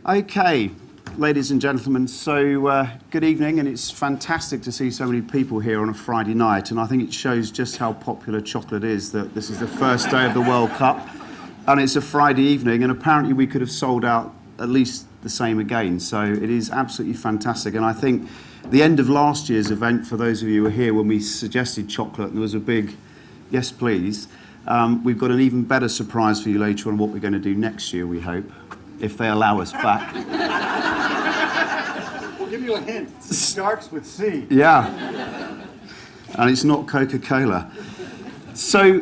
Okay, ladies and gentlemen, so good evening, and it's fantastic to see so many people here on a Friday night, and I think it shows just how popular chocolate is that this is the first day of the World Cup, and it's a Friday evening, and apparently we could have sold out at least the same again, so it is absolutely fantastic. And I think the end of last year's event, for those of you who were here when we suggested chocolate, and there was a big yes please, we've got an even better surprise for you later on what we're going to do next year, we hope, if they allow us back. We'll give you a hint. It starts with C. Yeah. And it's not Coca-Cola. So,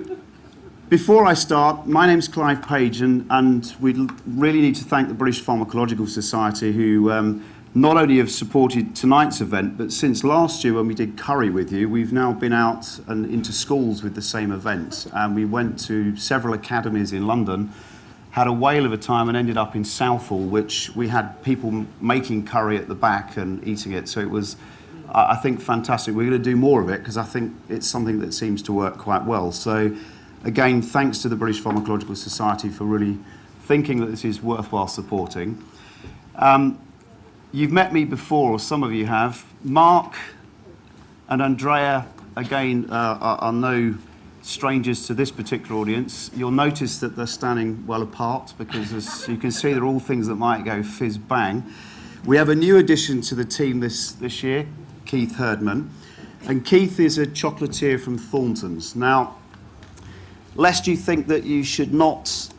before I start, my name's Clive Page, and we really need to thank the British Pharmacological Society, who not only have supported tonight's event, but since last year when we did Curry with you, we've now been out and into schools with the same event. And we went to several academies in London, had a whale of a time, and ended up in Southall, which we had people making curry at the back and eating it. So it was, I think, fantastic. We're going to do more of it because I think it's something that seems to work quite well. So again, thanks to the British Pharmacological Society for really thinking that this is worthwhile supporting. You've met me before, or some of you have. Mark and Andrea, again, are no strangers to this particular audience. You'll notice that they're standing well apart because, as you can see, they're all things that might go fizz bang. We have a new addition to the team this year, Keith Hurdman. And Keith is a chocolatier from Thornton's. Now, lest you think that you should not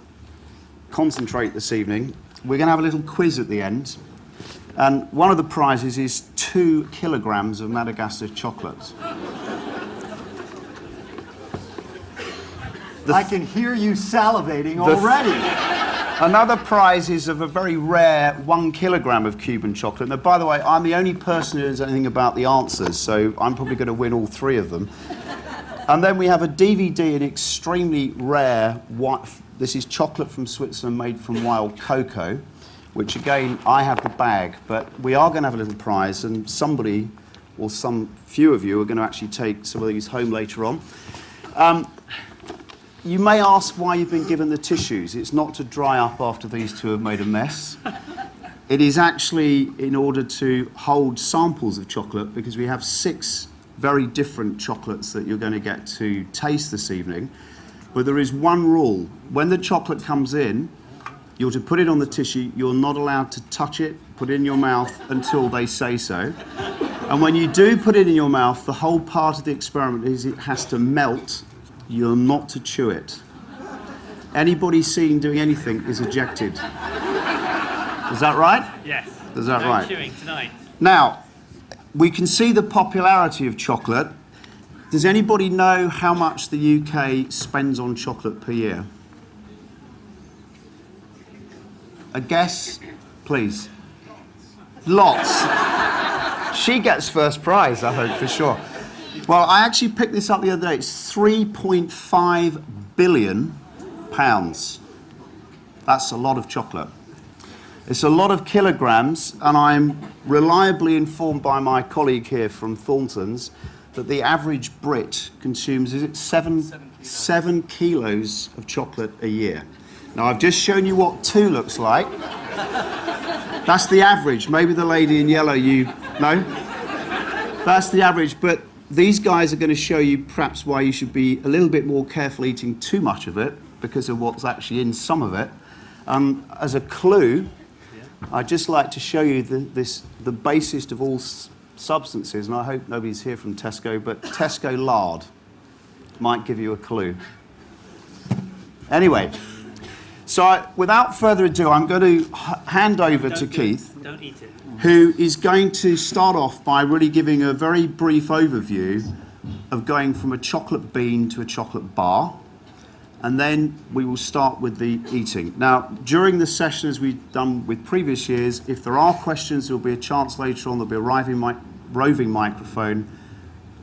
concentrate this evening, we're going to have a little quiz at the end. And one of the prizes is 2 kilograms of Madagascar chocolate. I can hear you salivating already. Another prize is of a very rare 1 kilogram of Cuban chocolate. Now, by the way, I'm the only person who knows anything about the answers, so I'm probably going to win all 3 of them. And then we have a DVD, an extremely rare, this is chocolate from Switzerland made from wild cocoa, which again, I have the bag, but we are going to have a little prize, and somebody, or some few of you, are going to actually take some of these home later on. You may ask why you've been given the tissues. It's not to dry up after these two have made a mess. It is actually in order to hold samples of chocolate, because we have 6 very different chocolates that you're going to get to taste this evening. But there is one rule. When the chocolate comes in, you're to put it on the tissue. You're not allowed to touch it, put it in your mouth until they say so. And when you do put it in your mouth, the whole part of the experiment is it has to melt. You're not to chew it. Anybody seen doing anything is ejected. Is that right? Yes. Is that right? Chewing tonight. Now, we can see the popularity of chocolate. Does anybody know how much the UK spends on chocolate per year? A guess, please. Lots. She gets first prize, I hope, for sure. Well, I actually picked this up the other day. It's 3.5 billion pounds. That's a lot of chocolate. It's a lot of kilograms, and I'm reliably informed by my colleague here from Thornton's that the average Brit consumes, is it 7 kilos of chocolate a year. Now, I've just shown you what 2 looks like. That's the average. Maybe the lady in yellow, no? That's the average, but these guys are going to show you perhaps why you should be a little bit more careful eating too much of it because of what's actually in some of it. As a clue, I'd just like to show you the basest of all substances, and I hope nobody's here from Tesco, but Tesco lard might give you a clue. Anyway, so without further ado, I'm going to hand over to Keith. Don't eat it. Who is going to start off by really giving a very brief overview of going from a chocolate bean to a chocolate bar. And then we will start with the eating. Now, during the session, as we've done with previous years, if there are questions, there will be a chance later on, there'll be a roving microphone.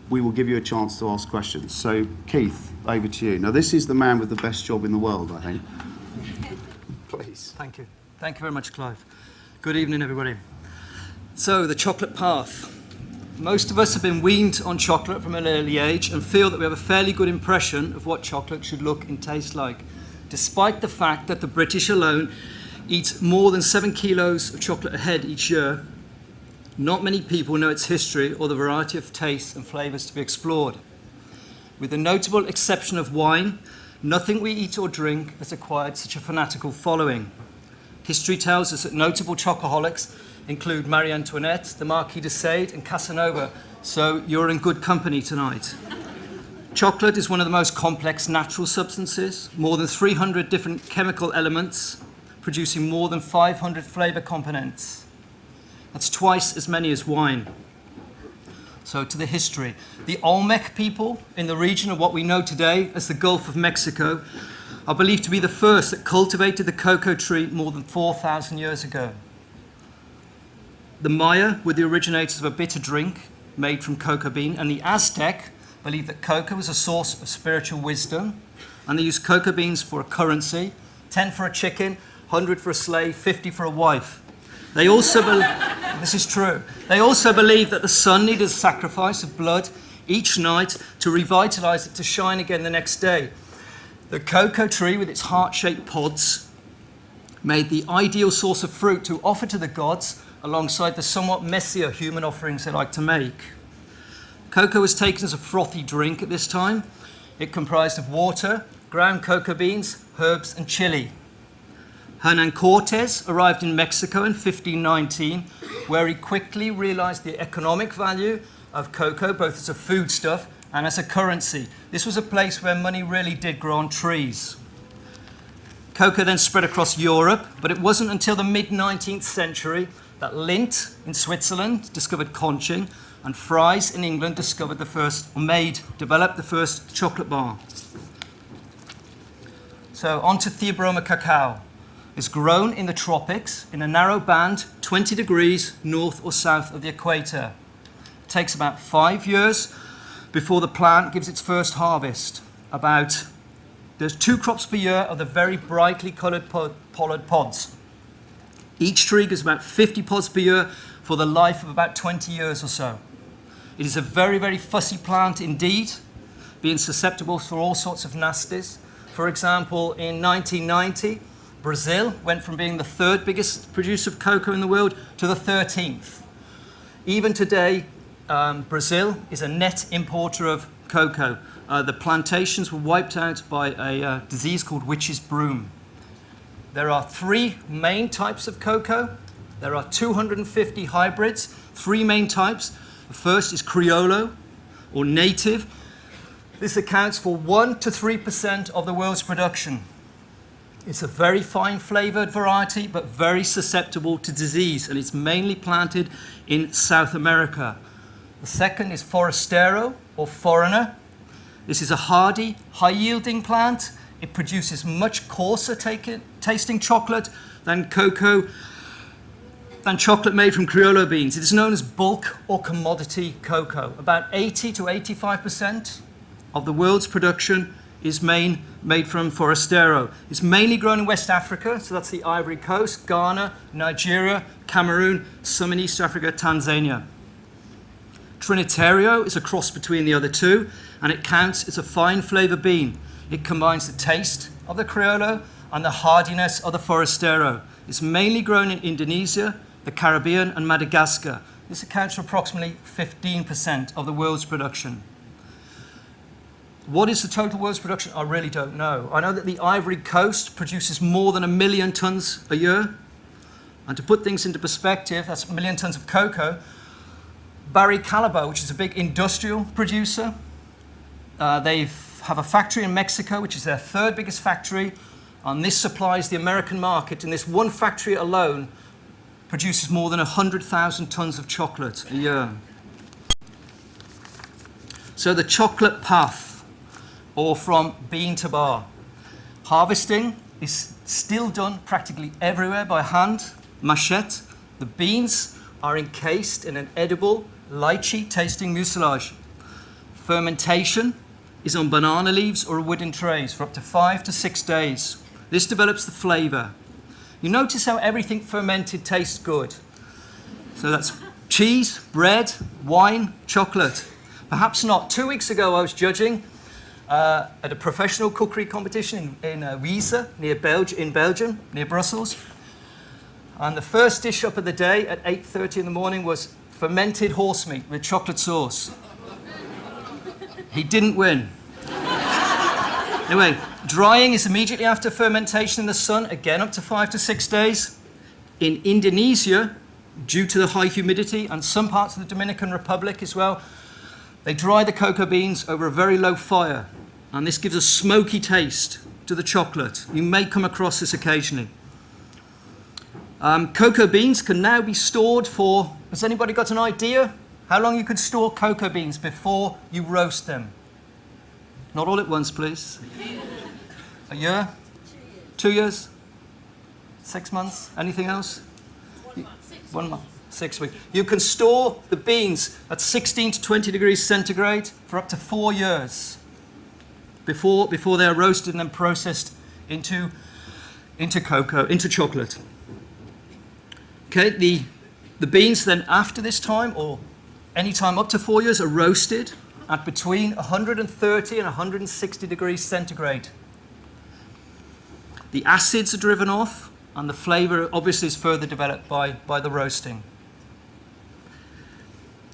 We will give you a chance to ask questions. So, Keith, over to you. Now, this is the man with the best job in the world, I think. Please. Thank you. Thank you very much, Clive. Good evening, everybody. So, the chocolate path. Most of us have been weaned on chocolate from an early age and feel that we have a fairly good impression of what chocolate should look and taste like, despite the fact that the British alone eat more than 7 kilos of chocolate a head each year, not many people know its history or the variety of tastes and flavors to be explored. With the notable exception of wine, nothing we eat or drink has acquired such a fanatical following. History tells us that notable chocoholics include Marie Antoinette, the Marquis de Sade, and Casanova, so you're in good company tonight. Chocolate is one of the most complex natural substances, more than 300 different chemical elements, producing more than 500 flavor components. That's twice as many as wine. So to the history. The Olmec people in the region of what we know today as the Gulf of Mexico are believed to be the first that cultivated the cocoa tree more than 4,000 years ago. The Maya were the originators of a bitter drink made from cocoa bean, and the Aztec believed that cocoa was a source of spiritual wisdom, and they used cocoa beans for a currency, 10 for a chicken, 100 for a slave, 50 for a wife. They also this is true. They also believed that the sun needed a sacrifice of blood each night to revitalize it to shine again the next day. The cocoa tree with its heart-shaped pods made the ideal source of fruit to offer to the gods alongside the somewhat messier human offerings they like to make. Cocoa was taken as a frothy drink at this time. It comprised of water, ground cocoa beans, herbs, and chili. Hernan Cortes arrived in Mexico in 1519, where he quickly realized the economic value of cocoa, both as a foodstuff and as a currency. This was a place where money really did grow on trees. Cocoa then spread across Europe, but it wasn't until the mid-19th century that Lindt in Switzerland discovered conching, and Fries in England developed the first chocolate bar. So on to Theobroma cacao. It's grown in the tropics in a narrow band 20 degrees north or south of the equator. It takes about 5 years before the plant gives its first harvest. There's 2 crops per year of the very brightly colored pollard pods. Each tree gives about 50 pods per year for the life of about 20 years or so. It is a very, very fussy plant indeed, being susceptible to all sorts of nasties. For example, in 1990, Brazil went from being the 3rd biggest producer of cocoa in the world to the 13th. Even today, Brazil is a net importer of cocoa. The plantations were wiped out by a disease called witch's broom. There are 3 main types of cocoa. There are 250 hybrids, 3 main types. The first is Criollo, or native. This accounts for 1 to 3% of the world's production. It's a very fine flavored variety, but very susceptible to disease, and it's mainly planted in South America. The second is Forastero, or foreigner. This is a hardy, high-yielding plant. It produces much coarser tasting chocolate than chocolate made from Criollo beans. It is known as bulk or commodity cocoa. About 80 to 85% of the world's production is made from Forastero. It's mainly grown in West Africa, so that's the Ivory Coast, Ghana, Nigeria, Cameroon, some in East Africa, Tanzania. Trinitario is a cross between the other 2, and it counts as a fine flavor bean. It combines the taste of the Criollo and the hardiness of the Forastero. It's mainly grown in Indonesia, the Caribbean, and Madagascar. This accounts for approximately 15% of the world's production. What is the total world's production? I really don't know. I know that the Ivory Coast produces more than 1 million tons a year. And to put things into perspective, that's 1 million tons of cocoa. Barry Callebaut, which is a big industrial producer, they have a factory in Mexico, which is their 3rd biggest factory, and this supplies the American market. And this one factory alone produces more than 100,000 tons of chocolate a year. So the chocolate path, or from bean to bar. Harvesting is still done practically everywhere by hand, machete. The beans are encased in an edible, lychee-tasting mucilage. Fermentation is on banana leaves or wooden trays for up to 5 to 6 days. This develops the flavor. You notice how everything fermented tastes good. So that's cheese, bread, wine, chocolate. Perhaps not. 2 weeks ago I was judging at a professional cookery competition in Wiese, in Belgium, near Brussels. And the first dish up of the day at 8:30 in the morning was fermented horse meat with chocolate sauce. He didn't win. Anyway, drying is immediately after fermentation in the sun, again up to 5 to 6 days. In Indonesia, due to the high humidity, and some parts of the Dominican Republic as well, they dry the cocoa beans over a very low fire, and this gives a smoky taste to the chocolate. You may come across this occasionally. Cocoa beans can now be stored for, has anybody got an idea how long you could store cocoa beans before you roast them? Not all at once, please. A year? 2 years? 6 months? Anything else? 1 month. 6 weeks. You can store the beans at 16 to 20 degrees centigrade for up to 4 years before they're roasted and then processed into chocolate. Okay, the beans then after this time, or any time up to 4 years, are roasted at between 130 and 160 degrees centigrade. The acids are driven off, and the flavor obviously is further developed by the roasting.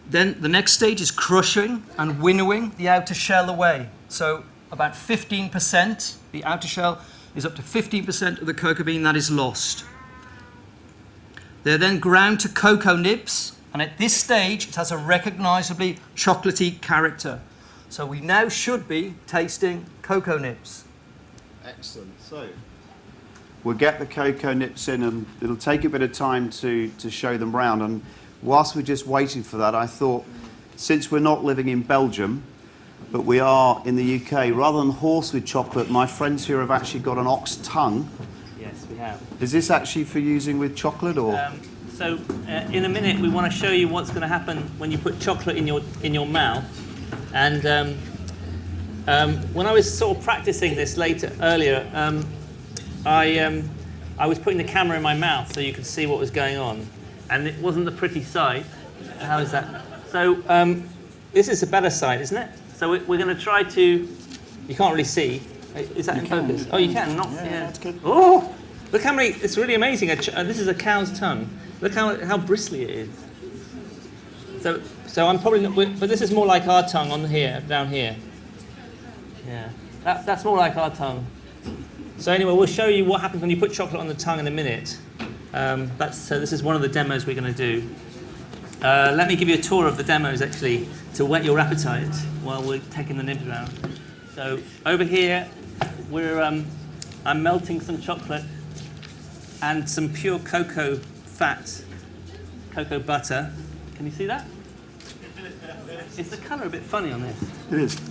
Then the next stage is crushing and winnowing the outer shell away. So about 15%, the outer shell is up to 15% of the cocoa bean that is lost. They're then ground to cocoa nibs, and at this stage it has a recognizably chocolatey character. So we now should be tasting cocoa nibs. Excellent. So we'll get the cocoa nips in, and it'll take a bit of time to show them round. And whilst we're just waiting for that, I thought, since we're not living in Belgium, but we are in the UK, rather than horse with chocolate, my friends here have actually got an ox tongue. Yes, we have. Is this actually for using with chocolate, or? In a minute, we want to show you what's going to happen when you put chocolate in your mouth. And when I was sort of practicing this earlier, I was putting the camera in my mouth so you could see what was going on, and it wasn't the pretty side. How is that? So this is a better side, isn't it? So we're going to try to. You can't really see. Is that in focus? Oh, you can. Not. Yeah. That's good. Oh, look how many. It's really amazing. This is a cow's tongue. Look how bristly it is. So I'm probably not. But this is more like our tongue on here, down here. Yeah. That's more like our tongue. So anyway, we'll show you what happens when you put chocolate on the tongue in a minute. So this is one of the demos we're going to do. Let me give you a tour of the demos, actually, to whet your appetite while we're taking the nibs around. So over here, I'm melting some chocolate and some pure cocoa fat, cocoa butter. Can you see that? Is the colour a bit funny on this? It is.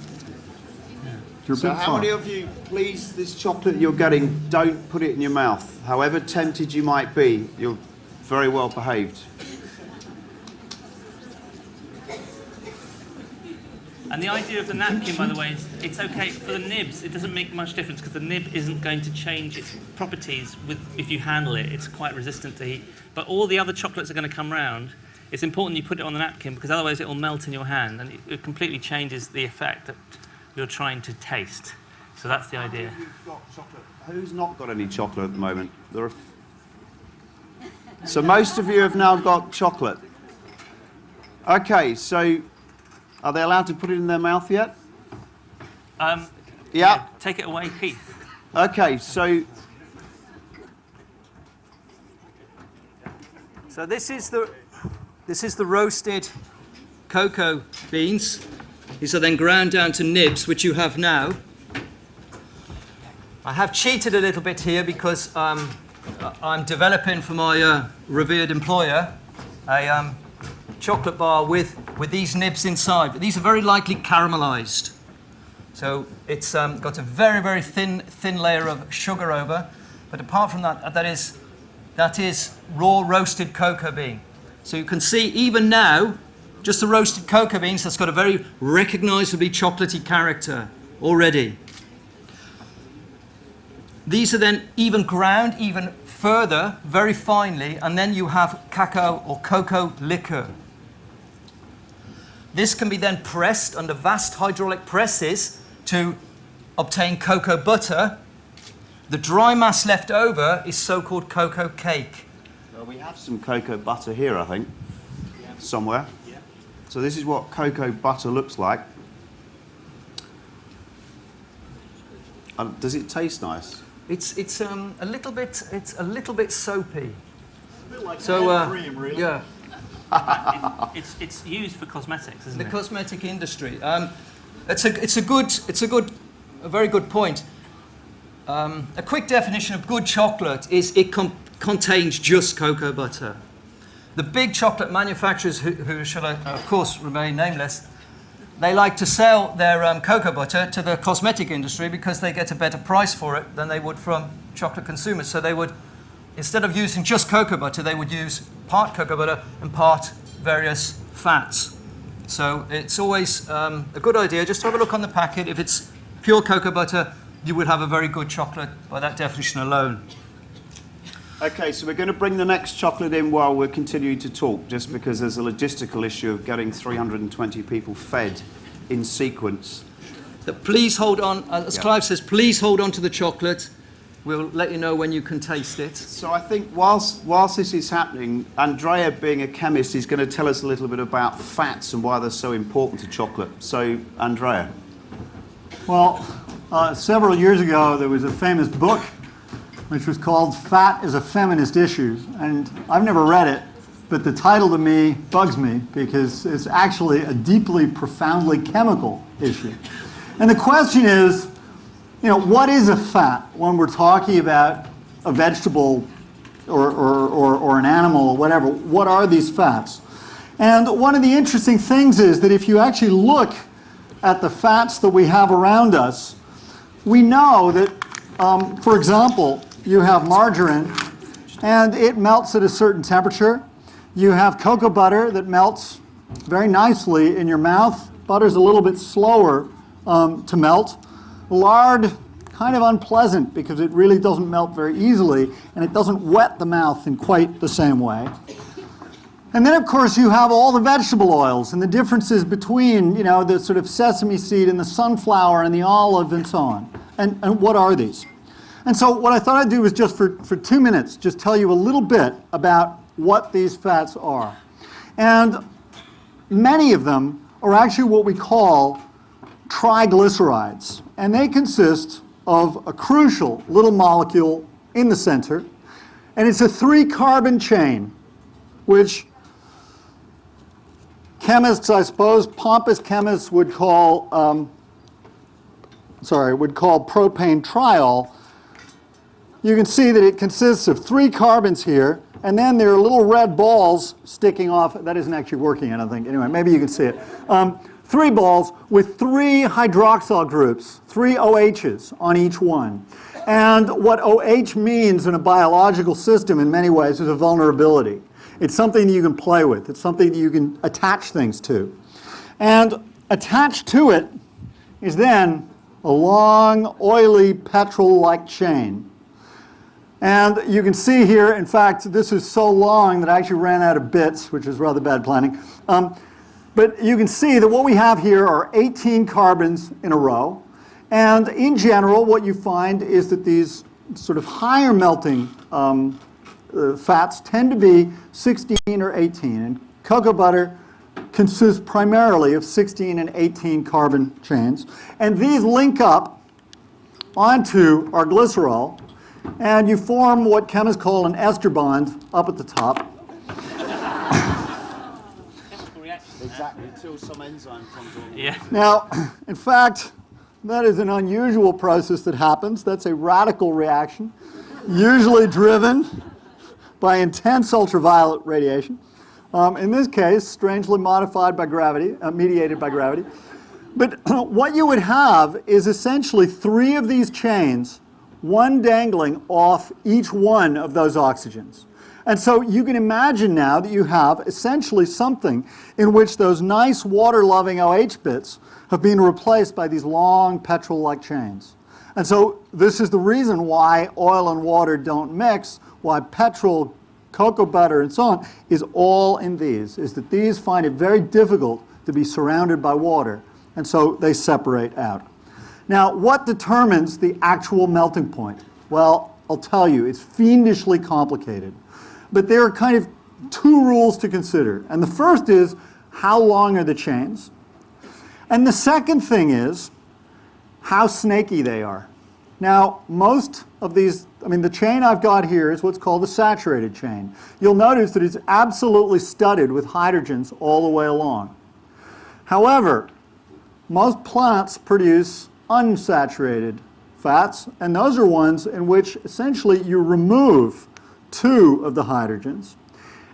You're a So big how fan. many of you, please, this chocolate you're getting, don't put it in your mouth. However tempted you might be, you're very well behaved. And the idea of the napkin, by the way, is it's okay for the nibs. It doesn't make much difference because the nib isn't going to change its properties if you handle it. It's quite resistant to heat. But all the other chocolates are going to come round. It's important you put it on the napkin because otherwise it will melt in your hand and it completely changes the effect that you're trying to taste. So that's the idea. Who's not got any chocolate at the moment? So most of you have now got chocolate. Okay, so are they allowed to put it in their mouth yet? Yeah. Take it away, Keith. Okay, so this is the roasted cocoa beans. These are then ground down to nibs, which you have now. I have cheated a little bit here because I'm developing for my revered employer a chocolate bar with these nibs inside, but these are very lightly caramelized. So it's got a very, very thin layer of sugar over, but apart from that, that is raw roasted cocoa bean. So you can see even now, just the roasted cocoa beans, that's got a very recognizably chocolatey character already. These are then even ground even further, very finely, and then you have cacao or cocoa liquor. This can be then pressed under vast hydraulic presses to obtain cocoa butter. The dry mass left over is so-called cocoa cake. Well, we have some cocoa butter here, I think, somewhere. Yeah. So this is what cocoa butter looks like. Does it taste nice? It's a little bit soapy. A bit like So cream, really. yeah, It's used for cosmetics, isn't the it? cosmetic industry. It's a very good point. A quick definition of good chocolate is it contains just cocoa butter. The big chocolate manufacturers, who shall I, of course, remain nameless, they like to sell their cocoa butter to the cosmetic industry because they get a better price for it than they would from chocolate consumers. So they would, instead of using just cocoa butter, they would use part cocoa butter and part various fats. So it's always a good idea just to have a look on the packet. If it's pure cocoa butter, you would have a very good chocolate by that definition alone. Okay, so we're going to bring the next chocolate in while we're continuing to talk, just because there's a logistical issue of getting 320 people fed in sequence. But please hold on, as Clive says, please hold on to the chocolate. We'll let you know when you can taste it. So I think whilst this is happening, Andrea, being a chemist, is going to tell us a little bit about fats and why they're so important to chocolate. So, Andrea. Well, several years ago, there was a famous book which was called Fat is a Feminist Issue. And I've never read it, but the title to me bugs me because it's actually a deeply, profoundly chemical issue. And the question is, what is a fat when we're talking about a vegetable or an animal or whatever? What are these fats? And one of the interesting things is that if you actually look at the fats that we have around us, we know that, for example, you have margarine, and it melts at a certain temperature. You have cocoa butter that melts very nicely in your mouth. Butter's a little bit slower to melt. Lard, kind of unpleasant because it really doesn't melt very easily, and it doesn't wet the mouth in quite the same way. And then, of course, you have all the vegetable oils and the differences between, the sort of sesame seed and the sunflower and the olive and so on. And what are these? And so what I thought I'd do was just for 2 minutes, just tell you a little bit about what these fats are. And many of them are actually what we call triglycerides. And they consist of a crucial little molecule in the center. And it's a 3-carbon chain, which chemists, I suppose, pompous chemists would call propane triol. You can see that it consists of 3 carbons here, and then there are little red balls sticking off. That isn't actually working, I don't think. Anyway, maybe you can see it. 3 balls with 3 hydroxyl groups, 3 OHs on each one. And what OH means in a biological system in many ways is a vulnerability. It's something that you can play with. It's something that you can attach things to. And attached to it is then a long, oily, petrol-like chain. And you can see here, in fact, this is so long that I actually ran out of bits, which is rather bad planning. But you can see that what we have here are 18 carbons in a row. And in general, what you find is that these sort of higher melting fats tend to be 16 or 18. And cocoa butter consists primarily of 16 and 18 carbon chains. And these link up onto our glycerol. And you form what chemists call an ester bond up at the top. Exactly, until some enzyme comes on. Yeah. Now, in fact, that is an unusual process that happens. That's a radical reaction, usually driven by intense ultraviolet radiation. In this case, strangely modified by gravity, mediated by gravity. But what you would have is essentially 3 of these chains, one dangling off each one of those oxygens. And so you can imagine now that you have essentially something in which those nice water-loving OH bits have been replaced by these long petrol-like chains. And so this is the reason why oil and water don't mix, why petrol, cocoa butter, and so on is all in these, is that these find it very difficult to be surrounded by water, and so they separate out. Now, what determines the actual melting point? Well, I'll tell you, it's fiendishly complicated. but there are kind of two rules to consider. And the first is, how long are the chains? And the second thing is, how snaky they are. Now, most of these, the chain I've got here is what's called a saturated chain. You'll notice that it's absolutely studded with hydrogens all the way along. However, most plants produce unsaturated fats, and those are ones in which essentially you remove two of the hydrogens,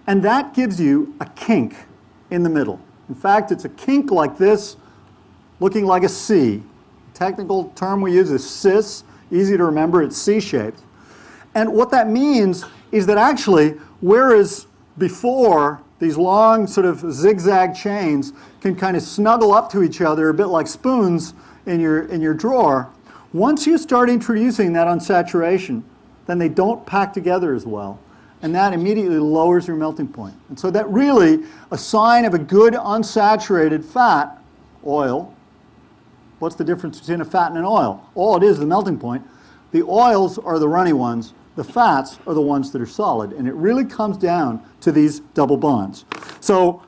and that gives you a kink in the middle. In fact, it's a kink like this, looking like a C. The technical term we use is cis. Easy to remember, it's C-shaped. And what that means is that actually, whereas before these long sort of zigzag chains can kind of snuggle up to each other a bit like spoons in your drawer, once you start introducing that unsaturation, then they don't pack together as well. And that immediately lowers your melting point. And so that really, a sign of a good unsaturated fat, oil. What's the difference between a fat and an oil? All it is the melting point. The oils are the runny ones. The fats are the ones that are solid. And it really comes down to these double bonds. So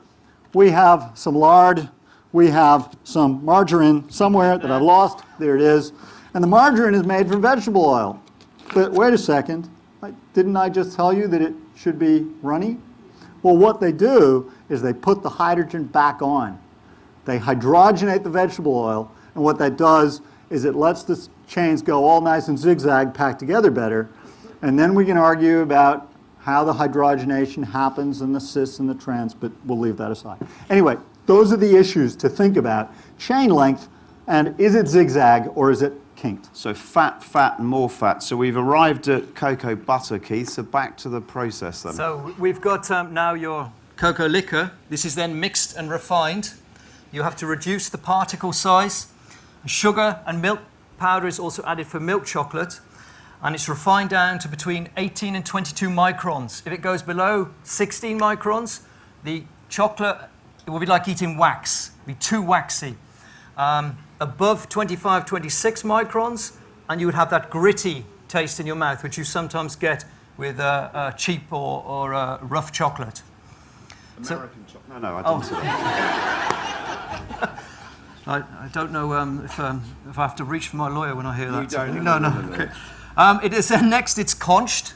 we have some lard. We have some margarine somewhere that I've lost. There it is. And the margarine is made from vegetable oil. But wait a second. Didn't I just tell you that it should be runny? Well, what they do is they put the hydrogen back on. They hydrogenate the vegetable oil. And what that does is it lets the chains go all nice and zigzag, packed together better. And then we can argue about how the hydrogenation happens and the cis and the trans, but we'll leave that aside. Anyway, those are the issues to think about. Chain length, and is it zigzag or is it kinked? So fat, fat, and more fat. So we've arrived at cocoa butter, Keith. So back to the process then. So we've got now your cocoa liquor. This is then mixed and refined. You have to reduce the particle size. Sugar and milk powder is also added for milk chocolate, and it's refined down to between 18 and 22 microns. If it goes below 16 microns, the chocolate, it will be like eating wax. It will be too waxy. Above 25, 26 microns, and you would have that gritty taste in your mouth, which you sometimes get with cheap or rough chocolate. American chocolate. No, I didn't say that. I don't know if I have to reach for my lawyer when I hear that. You don't. No. Okay. It is next. It's conched.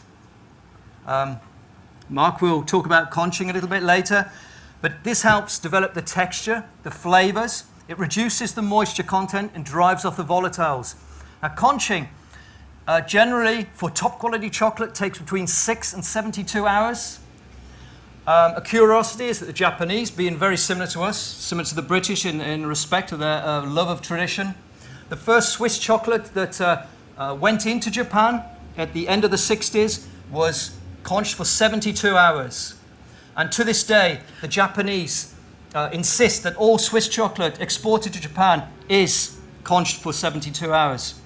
Mark will talk about conching a little bit later, but this helps develop the texture, the flavors. It reduces the moisture content and drives off the volatiles. Now, conching generally for top quality chocolate takes between 6 and 72 hours. A curiosity is that the Japanese, being very similar to us, similar to the British in respect to their love of tradition, the first Swiss chocolate that went into Japan at the end of the 60s was conched for 72 hours. And to this day, the Japanese insist that all Swiss chocolate exported to Japan is conched for 72 hours.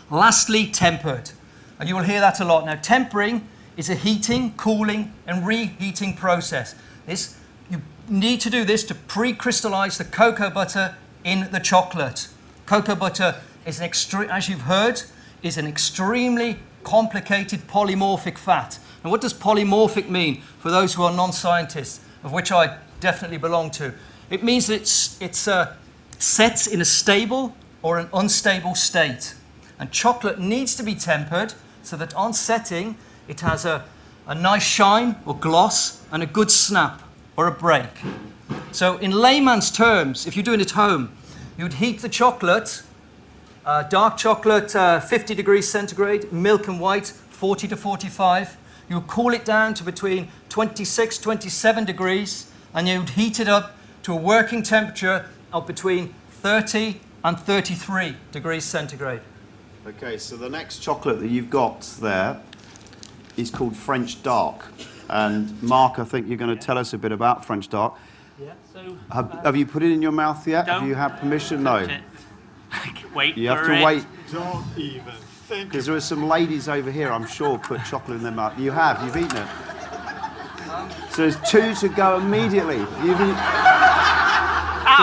Lastly, tempered. And you will hear that a lot. Now, tempering is a heating, cooling, and reheating process. You need to do this to pre-crystallize the cocoa butter in the chocolate. Cocoa butter is as you've heard, is an extremely complicated polymorphic fat. And what does polymorphic mean for those who are non-scientists, of which I definitely belong to? It means that it's sets in a stable or an unstable state. And chocolate needs to be tempered so that on setting, it has a nice shine or gloss and a good snap or a break. So in layman's terms, if you're doing it at home, you'd heat the chocolate, dark chocolate 50 degrees centigrade, milk and white 40 to 45. You would cool it down to between 26, 27 degrees, and you would heat it up to a working temperature of between 30 and 33 degrees centigrade. Okay, so the next chocolate that you've got there is called French Dark. And Mark, I think you're going to tell us a bit about French Dark. Yeah, so... Have you put it in your mouth yet? Don't Have you had permission? No. Wait You have for to it. wait. Don't even think. Because there are some ladies over here, I'm sure, put chocolate in their mouth. You've eaten it. So there's 2 to go immediately. Can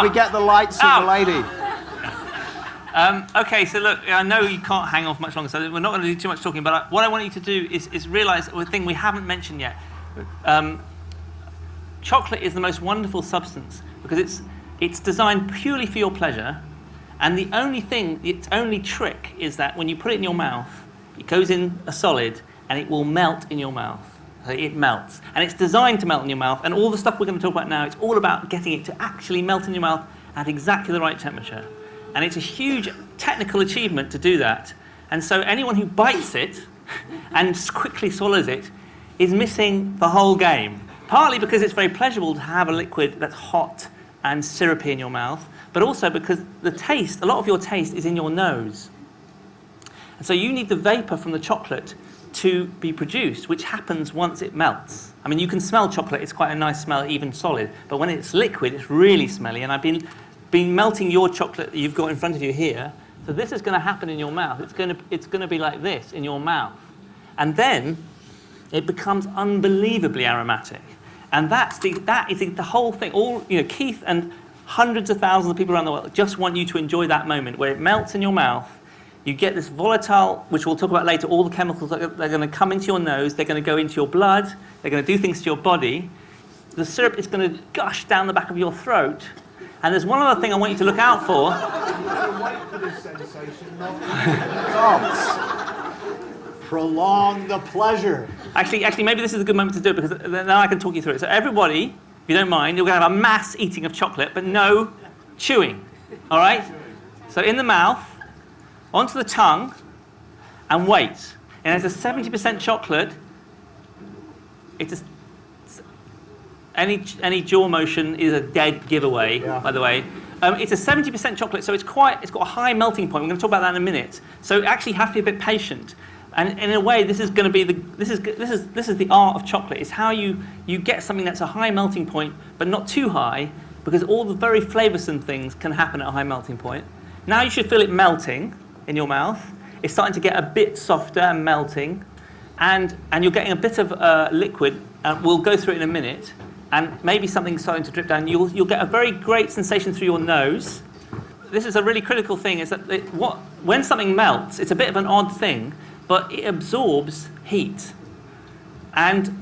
we get the lights of the lady? Okay, so look, I know you can't hang off much longer, so we're not going to do too much talking, but what I want you to do is realize a thing we haven't mentioned yet. Chocolate is the most wonderful substance because it's designed purely for your pleasure, and the only thing, its only trick is that when you put it in your mouth, it goes in a solid and it will melt in your mouth. So it melts. And it's designed to melt in your mouth, and all the stuff we're going to talk about now, it's all about getting it to actually melt in your mouth at exactly the right temperature. And it's a huge technical achievement to do that. And so anyone who bites it and quickly swallows it is missing the whole game. Partly because it's very pleasurable to have a liquid that's hot and syrupy in your mouth, but also because the taste, a lot of your taste is in your nose. And so you need the vapor from the chocolate to be produced, which happens once it melts. I mean, you can smell chocolate, it's quite a nice smell, even solid, but when it's liquid, it's really smelly. And I've been melting your chocolate that you've got in front of you here, so this is going to happen in your mouth. It's going to be like this in your mouth. And then it becomes unbelievably aromatic. And that is the whole thing. Keith and hundreds of thousands of people around the world just want you to enjoy that moment where it melts in your mouth. You get this volatile, which we'll talk about later, all the chemicals, they're going to come into your nose, they're going to go into your blood, they're going to do things to your body. The syrup is going to gush down the back of your throat. And there's one other thing I want you to look out for. Wait for this sensation, not Prolong the pleasure. Actually, maybe this is a good moment to do it, because then I can talk you through it. So everybody, if you don't mind, you're going to have a mass eating of chocolate, but no chewing. All right? So in the mouth, onto the tongue, and wait. And it's a 70% chocolate. Any jaw motion is a dead giveaway, by the way. It's a 70% chocolate, so it's got a high melting point. We're going to talk about that in a minute. So you actually have to be a bit patient. And in a way, this is going to be this is the art of chocolate. It's how you get something that's a high melting point, but not too high, because all the very flavoursome things can happen at a high melting point. Now you should feel it melting in your mouth. It's starting to get a bit softer and melting, and you're getting a bit of liquid. We'll go through it in a minute, and maybe something's starting to drip down. You'll get a very great sensation through your nose. This is a really critical thing. Is that when something melts, it's a bit of an odd thing, but it absorbs heat, and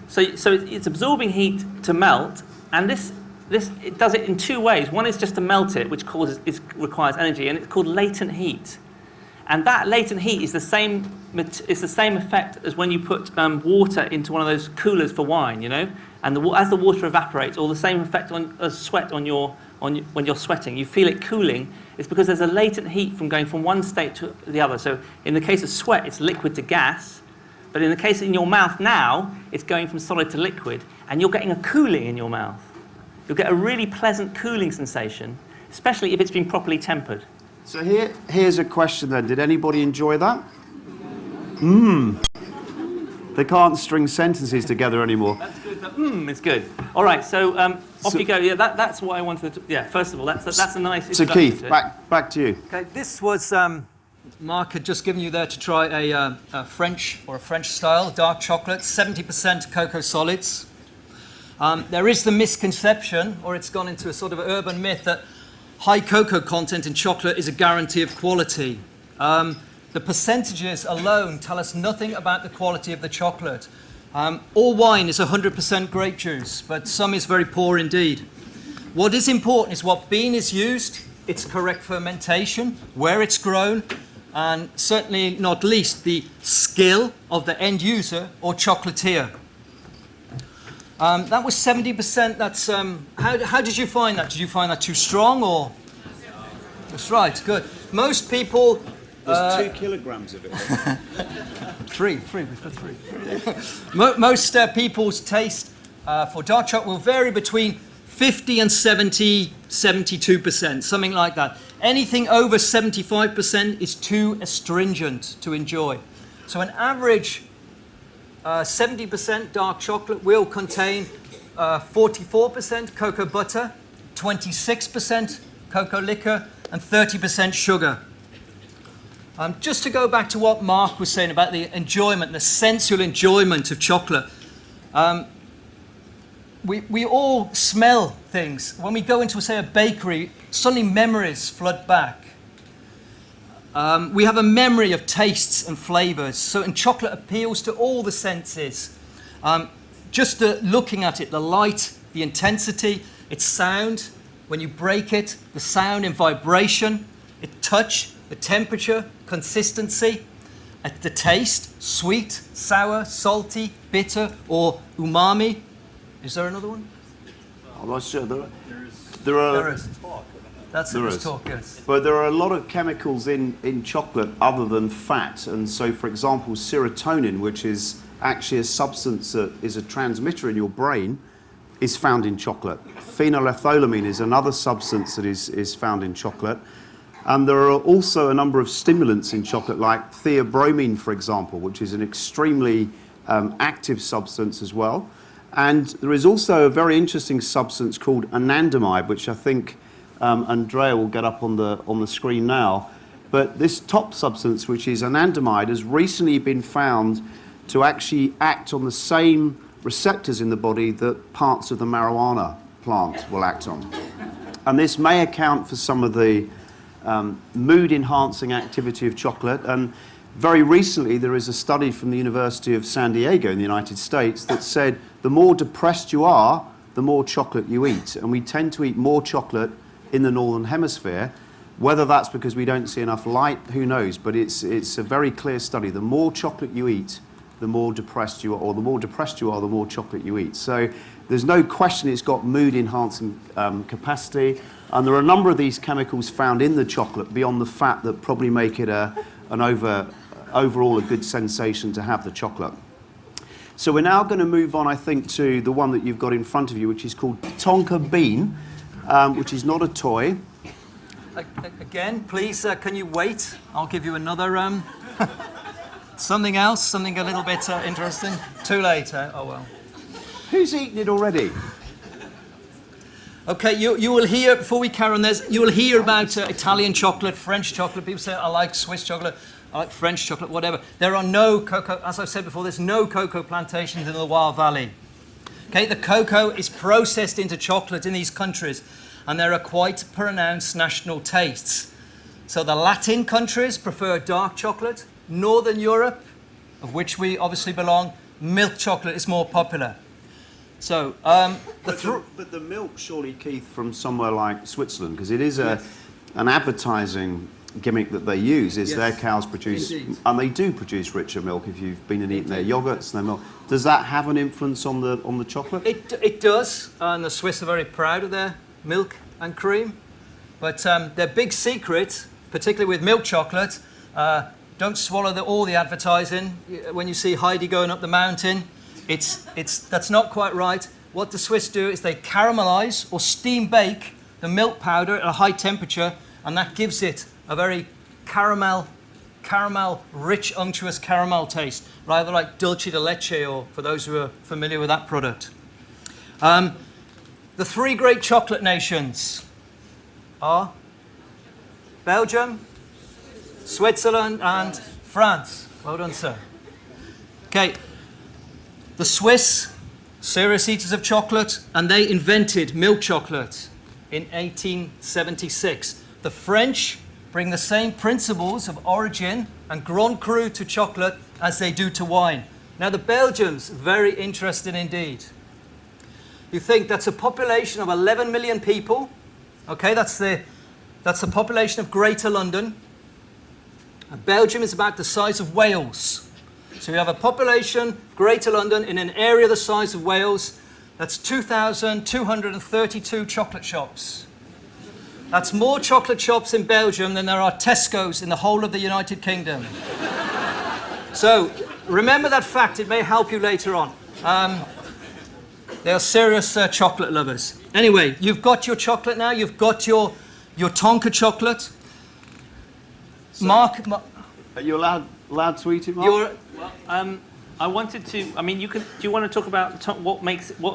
so it's absorbing heat to melt, and it does it in two ways. One is just to melt it, which requires energy, and it's called latent heat. And that latent heat is the same effect as when you put water into one of those coolers for wine, you know. And as the water evaporates, or the same effect as sweat when you're sweating, you feel it cooling. It's because there's a latent heat from going from one state to the other. So in the case of sweat, it's liquid to gas. But in the case in your mouth now, it's going from solid to liquid, and you're getting a cooling in your mouth. You'll get a really pleasant cooling sensation, especially if it's been properly tempered. So here's a question then. Did anybody enjoy that? They can't string sentences together anymore. That's good. It's good. All right, so off you go. Yeah, that's what I wanted to. Yeah, first of all, that's a nice. So Keith, back to you. Okay, this was Mark had just given you there to try a French style dark chocolate, 70% cocoa solids. There is the misconception, or it's gone into a sort of urban myth, that high cocoa content in chocolate is a guarantee of quality. The percentages alone tell us nothing about the quality of the chocolate. All wine is 100% grape juice, but some is very poor indeed. What is important is what bean is used, its correct fermentation, where it's grown, and certainly not least the skill of the end user or chocolatier. That was 70%. That's how did you find that? Did you find that too strong, or? That's right. Good. Most people. There's 2 kilograms of it. Three. We've got 3. Most people's taste for dark chocolate will vary between 50 and 72%, something like that. Anything over 75% is too astringent to enjoy. So an average 70% dark chocolate will contain 44% cocoa butter, 26% cocoa liquor, and 30% sugar. Just to go back to what Mark was saying about the enjoyment, the sensual enjoyment of chocolate. We all smell things. When we go into, say, a bakery, suddenly memories flood back. We have a memory of tastes and flavors. So, and chocolate appeals to all the senses. Just looking at it, the light, the intensity, its sound, when you break it, the sound and vibration, its touch, the temperature, consistency, the taste, sweet, sour, salty, bitter, or umami. Is there another one? I'm not sure. There There is. That's the talk, yes. But there are a lot of chemicals in chocolate other than fat. And so, for example, serotonin, which is actually a substance that is a transmitter in your brain, is found in chocolate. Phenylethylamine is another substance that is found in chocolate. And there are also a number of stimulants in chocolate, like theobromine, for example, which is an extremely active substance as well. And there is also a very interesting substance called anandamide, which I think Andrea will get up on the screen now. But this top substance, which is anandamide, has recently been found to actually act on the same receptors in the body that parts of the marijuana plant will act on. And this may account for some of the mood-enhancing activity of chocolate. And very recently, there is a study from the University of San Diego in the United States that said the more depressed you are, the more chocolate you eat. And we tend to eat more chocolate in the Northern Hemisphere. Whether that's because we don't see enough light, who knows? But it's a very clear study. The more chocolate you eat, the more depressed you are, or the more depressed you are, the more chocolate you eat. So there's no question it's got mood-enhancing capacity. And there are a number of these chemicals found in the chocolate beyond the fat that probably make it overall a good sensation to have the chocolate. So we're now going to move on, I think, to the one that you've got in front of you, which is called Tonka Bean, which is not a toy. Again, please, can you wait? I'll give you another something else, something a little bit interesting. Too late, oh well. Who's eaten it already? Okay, you will hear, before we carry on, you will hear about Italian chocolate, French chocolate. People say, I like Swiss chocolate, I like French chocolate, whatever. There are no cocoa, as I've said before, there's no cocoa plantations in the Loire Valley. Okay, the cocoa is processed into chocolate in these countries, and there are quite pronounced national tastes. So the Latin countries prefer dark chocolate. Northern Europe, of which we obviously belong, milk chocolate is more popular. So, but the milk, surely, Keith, from somewhere like Switzerland, because it is an advertising gimmick that they use, is their cows produce, and they do produce richer milk if you've been and eaten their yogurts and their milk. Does that have an influence on the chocolate? It does, and the Swiss are very proud of their milk and cream. But their big secret, particularly with milk chocolate, don't swallow all the advertising. When you see Heidi going up the mountain, that's not quite right. What the Swiss do is they caramelize or steam bake the milk powder at a high temperature, and that gives it a very caramel, rich, unctuous caramel taste, rather like dulce de leche, or for those who are familiar with that product. The three great chocolate nations are Belgium, Switzerland, and France. Well done, sir. Okay. The Swiss, serious eaters of chocolate, and they invented milk chocolate in 1876. The French bring the same principles of origin and Grand Cru to chocolate as they do to wine. Now the Belgians, very interesting indeed. You think that's a population of 11 million people. Okay, that's the population of Greater London. And Belgium is about the size of Wales. So we have a population, Greater London, in an area the size of Wales. That's 2,232 chocolate shops. That's more chocolate shops in Belgium than there are Tesco's in the whole of the United Kingdom. So remember that fact, it may help you later on. They are serious chocolate lovers. Anyway, you've got your chocolate now, you've got your Tonka chocolate. So, Mark, are you allowed to eat it, Mark? I wanted to. I mean, you can. Do you want to talk about what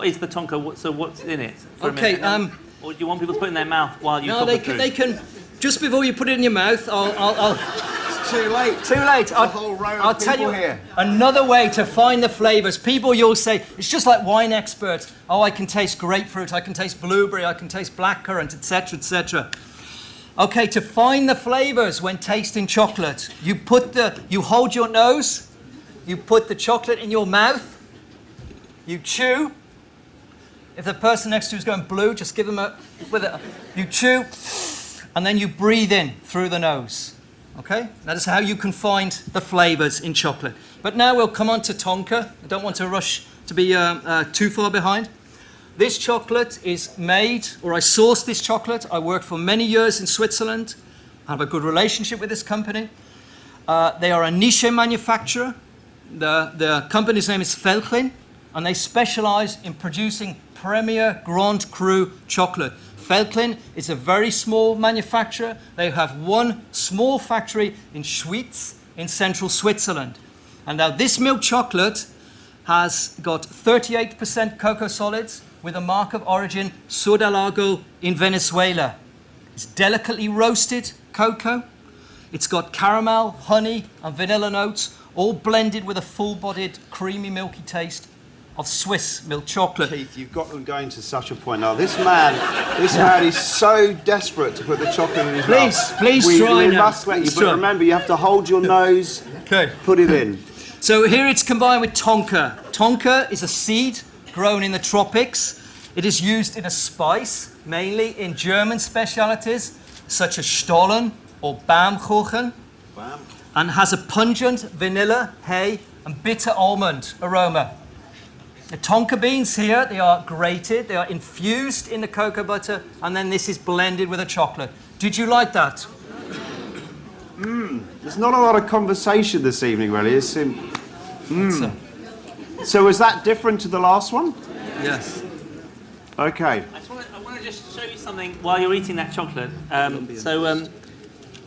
is the Tonka? What's in it? For okay. A minute, or do you want people to put it in their mouth while you? No, they can. Just before you put it in your mouth, I'll It's too late. Too late. I'll tell you here. Another way to find the flavors. People, you'll say it's just like wine experts. Oh, I can taste grapefruit. I can taste blueberry. I can taste blackcurrant, etc., etc. Okay, to find the flavors when tasting chocolate, you hold your nose, you put the chocolate in your mouth, you chew. If the person next to you is going blue, just give them you chew, and then you breathe in through the nose. Okay? That is how you can find the flavors in chocolate. But now we'll come on to Tonka. I don't want to rush to be too far behind. This chocolate is made, or I sourced this chocolate. I worked for many years in Switzerland. I have a good relationship with this company. They are a niche manufacturer. The company's name is Veltlin, and they specialize in producing premier Grand Cru chocolate. Veltlin is a very small manufacturer. They have one small factory in Schwyz in central Switzerland. And now this milk chocolate has got 38% cocoa solids with a mark of origin Sudalago in Venezuela. It's delicately roasted cocoa. It's got caramel, honey, and vanilla notes, all blended with a full-bodied, creamy, milky taste of Swiss milk chocolate. Keith, you've got them going to such a point now. This man is so desperate to put the chocolate in his mouth. Please we try now. must let you, but remember, you have to hold your nose, put it in. So here it's combined with Tonka. Tonka is a seed grown in the tropics. It is used in a spice, mainly in German specialities, such as Stollen or Baumkuchen, and has a pungent vanilla, hay, and bitter almond aroma. The Tonka beans here, they are grated, they are infused in the cocoa butter, and then this is blended with the chocolate. Did you like that? There's not a lot of conversation this evening, really. So is that different to the last one? Yes. Okay. I want to just show you something while you're eating that chocolate.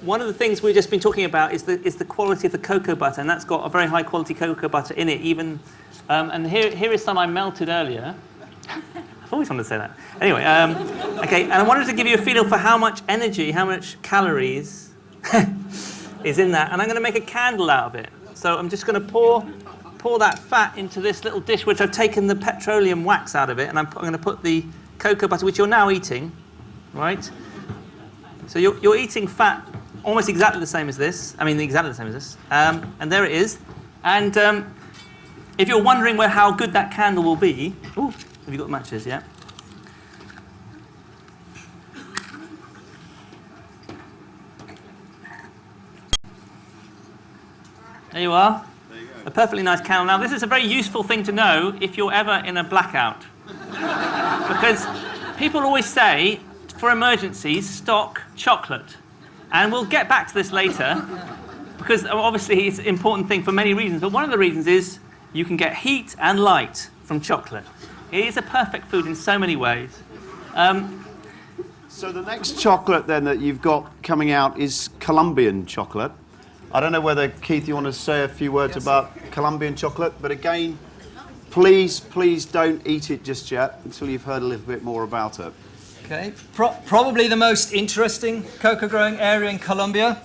One of the things we've just been talking about is the quality of the cocoa butter, and that's got a very high quality cocoa butter in it. Even and here is some I melted earlier. I've always wanted to say that. Anyway, okay, and I wanted to give you a feel for how much energy, how much calories is in that, and I'm going to make a candle out of it. So I'm just going to pour that fat into this little dish, which I've taken the petroleum wax out of it, and I'm going to put the cocoa butter, which you're now eating, right? So you're eating fat almost exactly the same as this. I mean, exactly the same as this. And there it is. And if you're wondering how good that candle will be, ooh, have you got the matches? Yeah. There you are. There you go. A perfectly nice candle. Now, this is a very useful thing to know if you're ever in a blackout. Because people always say, for emergencies, stock chocolate. And we'll get back to this later, because obviously it's an important thing for many reasons. But one of the reasons is you can get heat and light from chocolate. It is a perfect food in so many ways. So the next chocolate then that you've got coming out is Colombian chocolate. I don't know whether, Keith, you want to say a few words about Colombian chocolate, but again, please don't eat it just yet until you've heard a little bit more about it. Okay. Probably the most interesting cocoa growing area in Colombia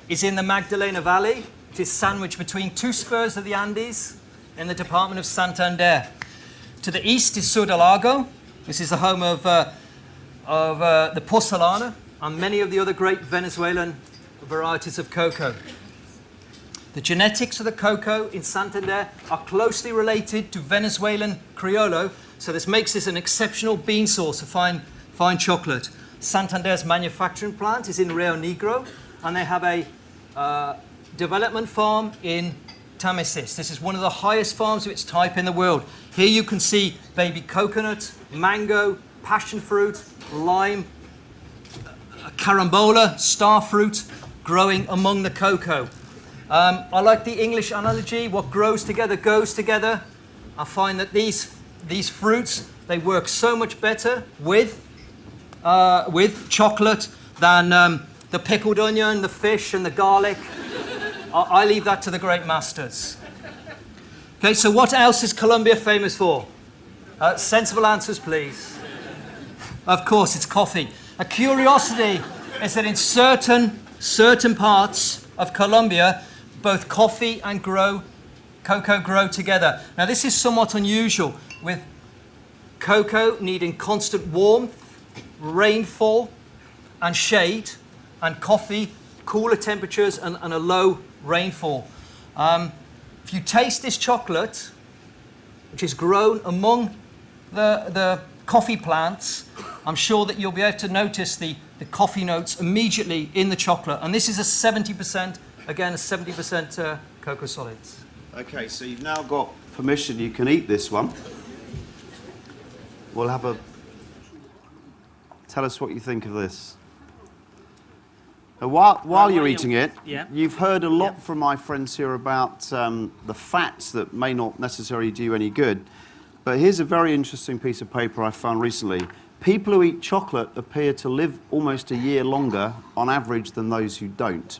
is in the Magdalena Valley. It is sandwiched between two spurs of the Andes in the department of Santander. To the east is Sudalago. This is the home of the Porcelana and many of the other great Venezuelan varieties of cocoa. The genetics of the cocoa in Santander are closely related to Venezuelan Criollo, so this makes this an exceptional bean source of fine chocolate. Santander's manufacturing plant is in Rio Negro, and they have a development farm in Tamesis. This is one of the highest farms of its type in the world. Here you can see baby coconut, mango, passion fruit, lime, carambola, star fruit growing among the cocoa. I like the English analogy, what grows together goes together. I find that these fruits, they work so much better with chocolate than the pickled onion, the fish and the garlic. I leave that to the great masters. Okay, so what else is Colombia famous for? Sensible answers, please. Of course, it's coffee. A curiosity is that in certain parts of Colombia, both coffee and cocoa grow together. Now, this is somewhat unusual, with cocoa needing constant warmth, rainfall, and shade, and coffee, cooler temperatures and a low rainfall. If you taste this chocolate, which is grown among the coffee plants, I'm sure that you'll be able to notice the coffee notes immediately in the chocolate. And this is a 70%, again, a 70% cocoa solids. Okay, so you've now got permission. You can eat this one. We'll have a... Tell us what you think of this. While you're eating it, yeah. You've heard a lot from my friends here about the fats that may not necessarily do you any good. But here's a very interesting piece of paper I found recently. People who eat chocolate appear to live almost a year longer on average than those who don't.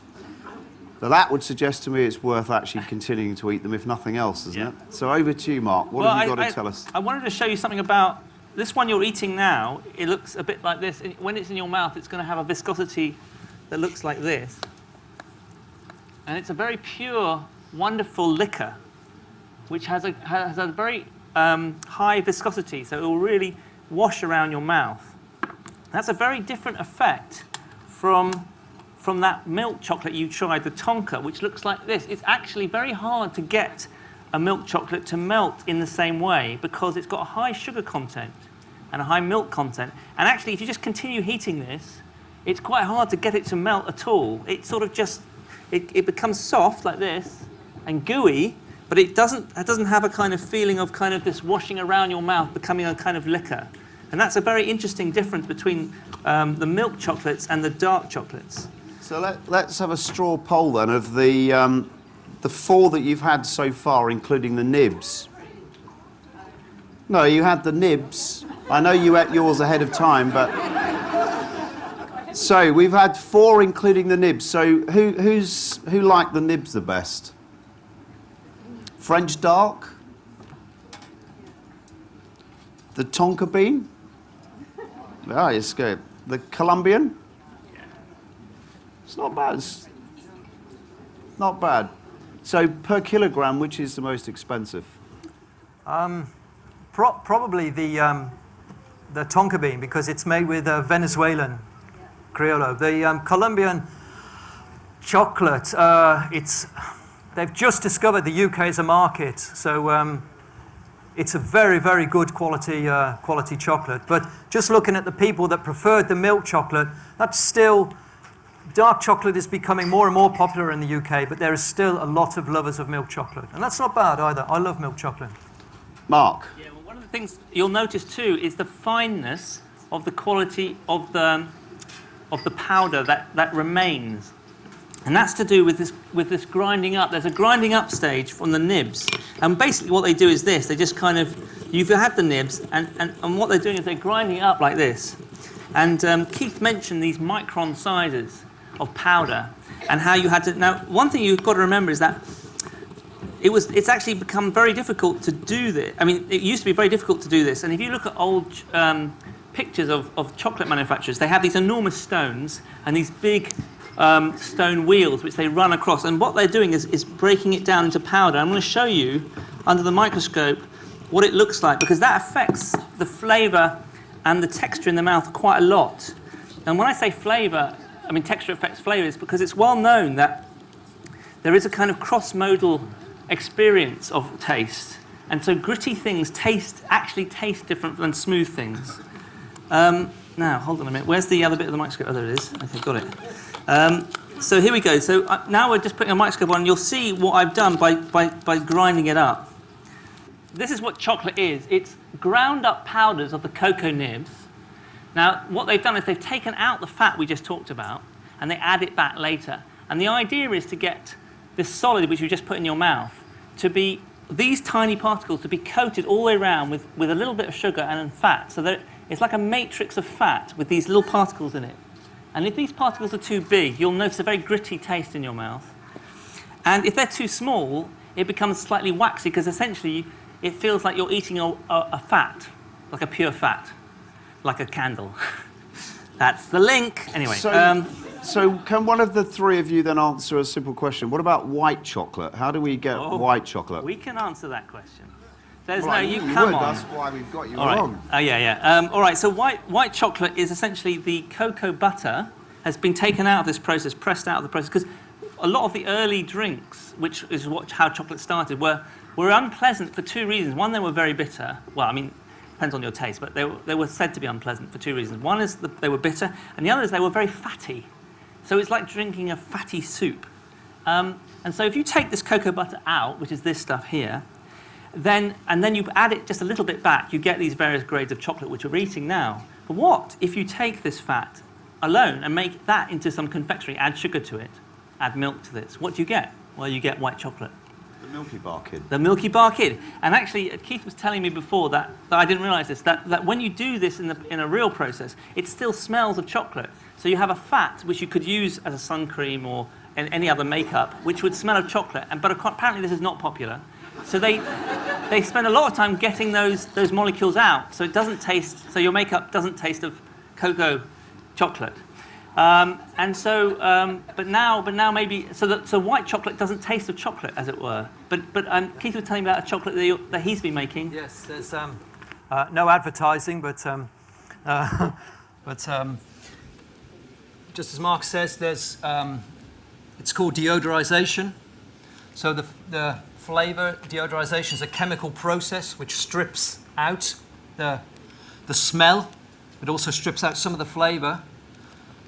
So that would suggest to me it's worth actually continuing to eat them, if nothing else, isn't it? So over to you, Mark. What have you got to tell us? I wanted to show you something about this one you're eating now. It looks a bit like this. When it's in your mouth, it's going to have a viscosity that looks like this. And it's a very pure, wonderful liquor, which has a very high viscosity, so it will really wash around your mouth. That's a very different effect from that milk chocolate you tried, the Tonka, which looks like this. It's actually very hard to get a milk chocolate to melt in the same way because it's got a high sugar content and a high milk content. And actually, if you just continue heating this, it's quite hard to get it to melt at all. It sort of just, it becomes soft like this and gooey, but it doesn't have a kind of feeling of kind of this washing around your mouth, becoming a kind of liquor. And that's a very interesting difference between the milk chocolates and the dark chocolates. So let's have a straw poll then of the 4 that you've had so far, including the nibs. No, you had the nibs. I know you ate yours ahead of time, but... So we've had 4, including the nibs. So who liked the nibs the best? French dark? The Tonka Bean? Ah, it's good. The Colombian? It's not bad. It's not bad. So per kilogram, which is the most expensive? Probably the Tonka Bean, because it's made with Venezuelan Criollo. The Colombian Chocolate, they've just discovered the UK as a market, so it's a very, very good quality chocolate. But just looking at the people that preferred the milk chocolate, that's still, dark chocolate is becoming more and more popular in the UK, but there is still a lot of lovers of milk chocolate. And that's not bad either. I love milk chocolate. Mark? Yeah, well, one of the things you'll notice too is the fineness of the quality of the powder that remains. And that's to do with this grinding up. There's a grinding up stage from the nibs. And basically what they do is this. They just kind of, you've had the nibs, and what they're doing is they're grinding it up like this. And Keith mentioned these micron sizes of powder and how you had to... Now, one thing you've got to remember is that it's actually become very difficult to do this. I mean, it used to be very difficult to do this. And if you look at old pictures of chocolate manufacturers, they have these enormous stones and these big stone wheels which they run across, and what they're doing is breaking it down into powder. I'm going to show you under the microscope what it looks like, because that affects the flavour and the texture in the mouth quite a lot. And when I say flavour, I mean texture affects flavour, it's because it's well known that there is a kind of cross-modal experience of taste, and so gritty things actually taste different than smooth things. Now, hold on a minute. Where's the other bit of the microscope? Oh, there it is. Okay, got it. So here we go. So now we're just putting a microscope on, and you'll see what I've done by grinding it up. This is what chocolate is. It's ground up powders of the cocoa nibs. Now, what they've done is they've taken out the fat we just talked about, and they add it back later. And the idea is to get this solid, which you just put in your mouth, to be these tiny particles to be coated all the way around with a little bit of sugar and fat, so that it's like a matrix of fat with these little particles in it. And if these particles are too big, you'll notice a very gritty taste in your mouth. And if they're too small, it becomes slightly waxy, because essentially it feels like you're eating a fat, like a pure fat, like a candle. That's the link. Anyway. So can one of the 3 of you then answer a simple question? What about white chocolate? How do we get white chocolate? We can answer that question. There's Well, no, you we come would. on. That's why we've got you All right. on. Oh, yeah, yeah. All right, so white chocolate is essentially the cocoa butter has been taken out of this process, pressed out of the process, because a lot of the early drinks, which is how chocolate started, were unpleasant for two reasons. One, they were very bitter. Well, I mean, depends on your taste, but they were said to be unpleasant for two reasons. One is they were bitter, and the other is they were very fatty. So it's like drinking a fatty soup. And so if you take this cocoa butter out, which is this stuff here, and then you add it just a little bit back, you get these various grades of chocolate which we're eating now. But what if you take this fat alone and make that into some confectionery, add sugar to it, add milk to this? What do you get? Well, you get white chocolate. The Milky Bar Kid. The Milky Bar Kid. And actually, Keith was telling me before that I didn't realize this, that when you do this in a real process, it still smells of chocolate. So you have a fat which you could use as a sun cream or any other makeup, which would smell of chocolate. But apparently this is not popular. So they spend a lot of time getting those molecules out, so it doesn't taste. So your makeup doesn't taste of cocoa chocolate. And so, but now maybe so white chocolate doesn't taste of chocolate, as it were. But Keith was telling me about a chocolate that he's been making. Yes, there's no advertising, but just as Mark says, there's it's called deodorization. So the flavor deodorization is a chemical process which strips out the smell. It also strips out some of the flavor.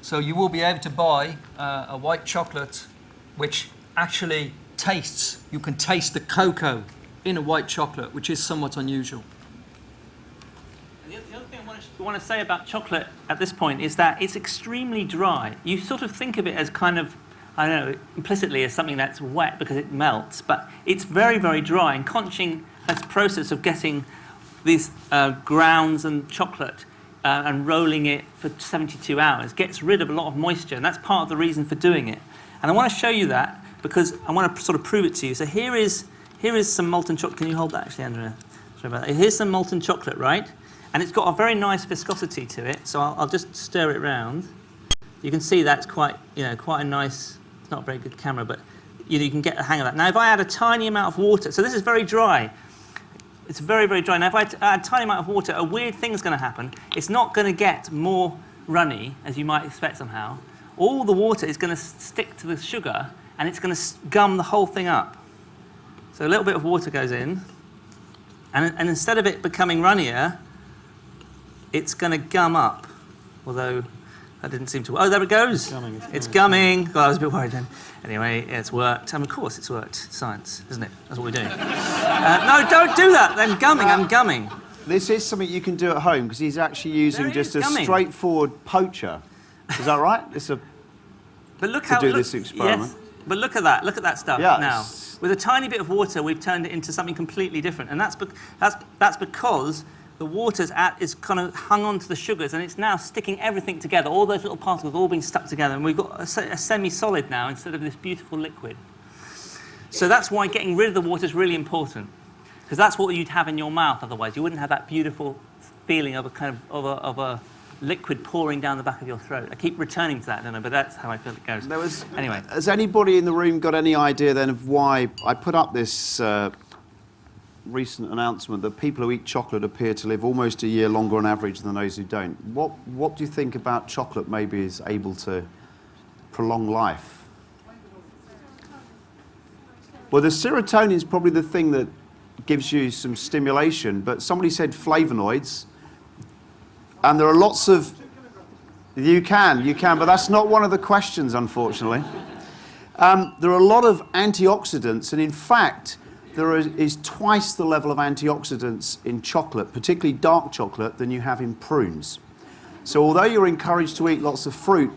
So you will be able to buy a white chocolate which actually tastes. You can taste the cocoa in a white chocolate, which is somewhat unusual. The other thing I want to say about chocolate at this point is that it's extremely dry. You sort of think of it as kind of, I don't know, implicitly as something that's wet because it melts, but it's very, very dry. And conching has a process of getting these grounds and chocolate and rolling it for 72 hours gets rid of a lot of moisture, and that's part of the reason for doing it. And I want to show you that because I want to sort of prove it to you. So here is some molten chocolate. Can you hold that, actually, Andrea? Sorry about that. Here's some molten chocolate, right? And it's got a very nice viscosity to it. So I'll just stir it round. You can see that's quite a nice. It's not a very good camera, but you can get the hang of that. Now, if I add a tiny amount of water, so this is very dry. It's very, very dry. Now, if I add a tiny amount of water, a weird thing's going to happen. It's not going to get more runny, as you might expect somehow. All the water is going to stick to the sugar, and it's going to gum the whole thing up. So a little bit of water goes in, and instead of it becoming runnier, it's going to gum up. Although that didn't seem to work. Oh, there it goes. It's gumming. God, I was a bit worried then. Anyway, yeah, it's worked. Of course it's worked. Science, isn't it? That's what we're doing. No, don't do that. Then gumming. I'm gumming. This is something you can do at home because he's actually using just a gumming. straightforward poacher. Is that right? It's a But look to how do this experiment. Yes, but look at that. Look at that stuff Yeah, now. it's- With a tiny bit of water, we've turned it into something completely different, and that's because the water is kind of hung onto the sugars, and it's now sticking everything together. All those little particles all being stuck together, and we've got a semi-solid now instead of this beautiful liquid. So that's why getting rid of the water is really important, because that's what you'd have in your mouth. Otherwise, you wouldn't have that beautiful feeling of a kind of a liquid pouring down the back of your throat. I keep returning to that, I don't know, but that's how I feel it goes. Anyway. Has anybody in the room got any idea then of why I put up this recent announcement that people who eat chocolate appear to live almost a year longer on average than those who don't? What do you think about chocolate maybe is able to prolong life? Well, the serotonin is probably the thing that gives you some stimulation, but somebody said flavonoids, and there are lots of... You can, but that's not one of the questions, unfortunately. There are a lot of antioxidants, and in fact, there is twice the level of antioxidants in chocolate, particularly dark chocolate, than you have in prunes. So although you're encouraged to eat lots of fruit,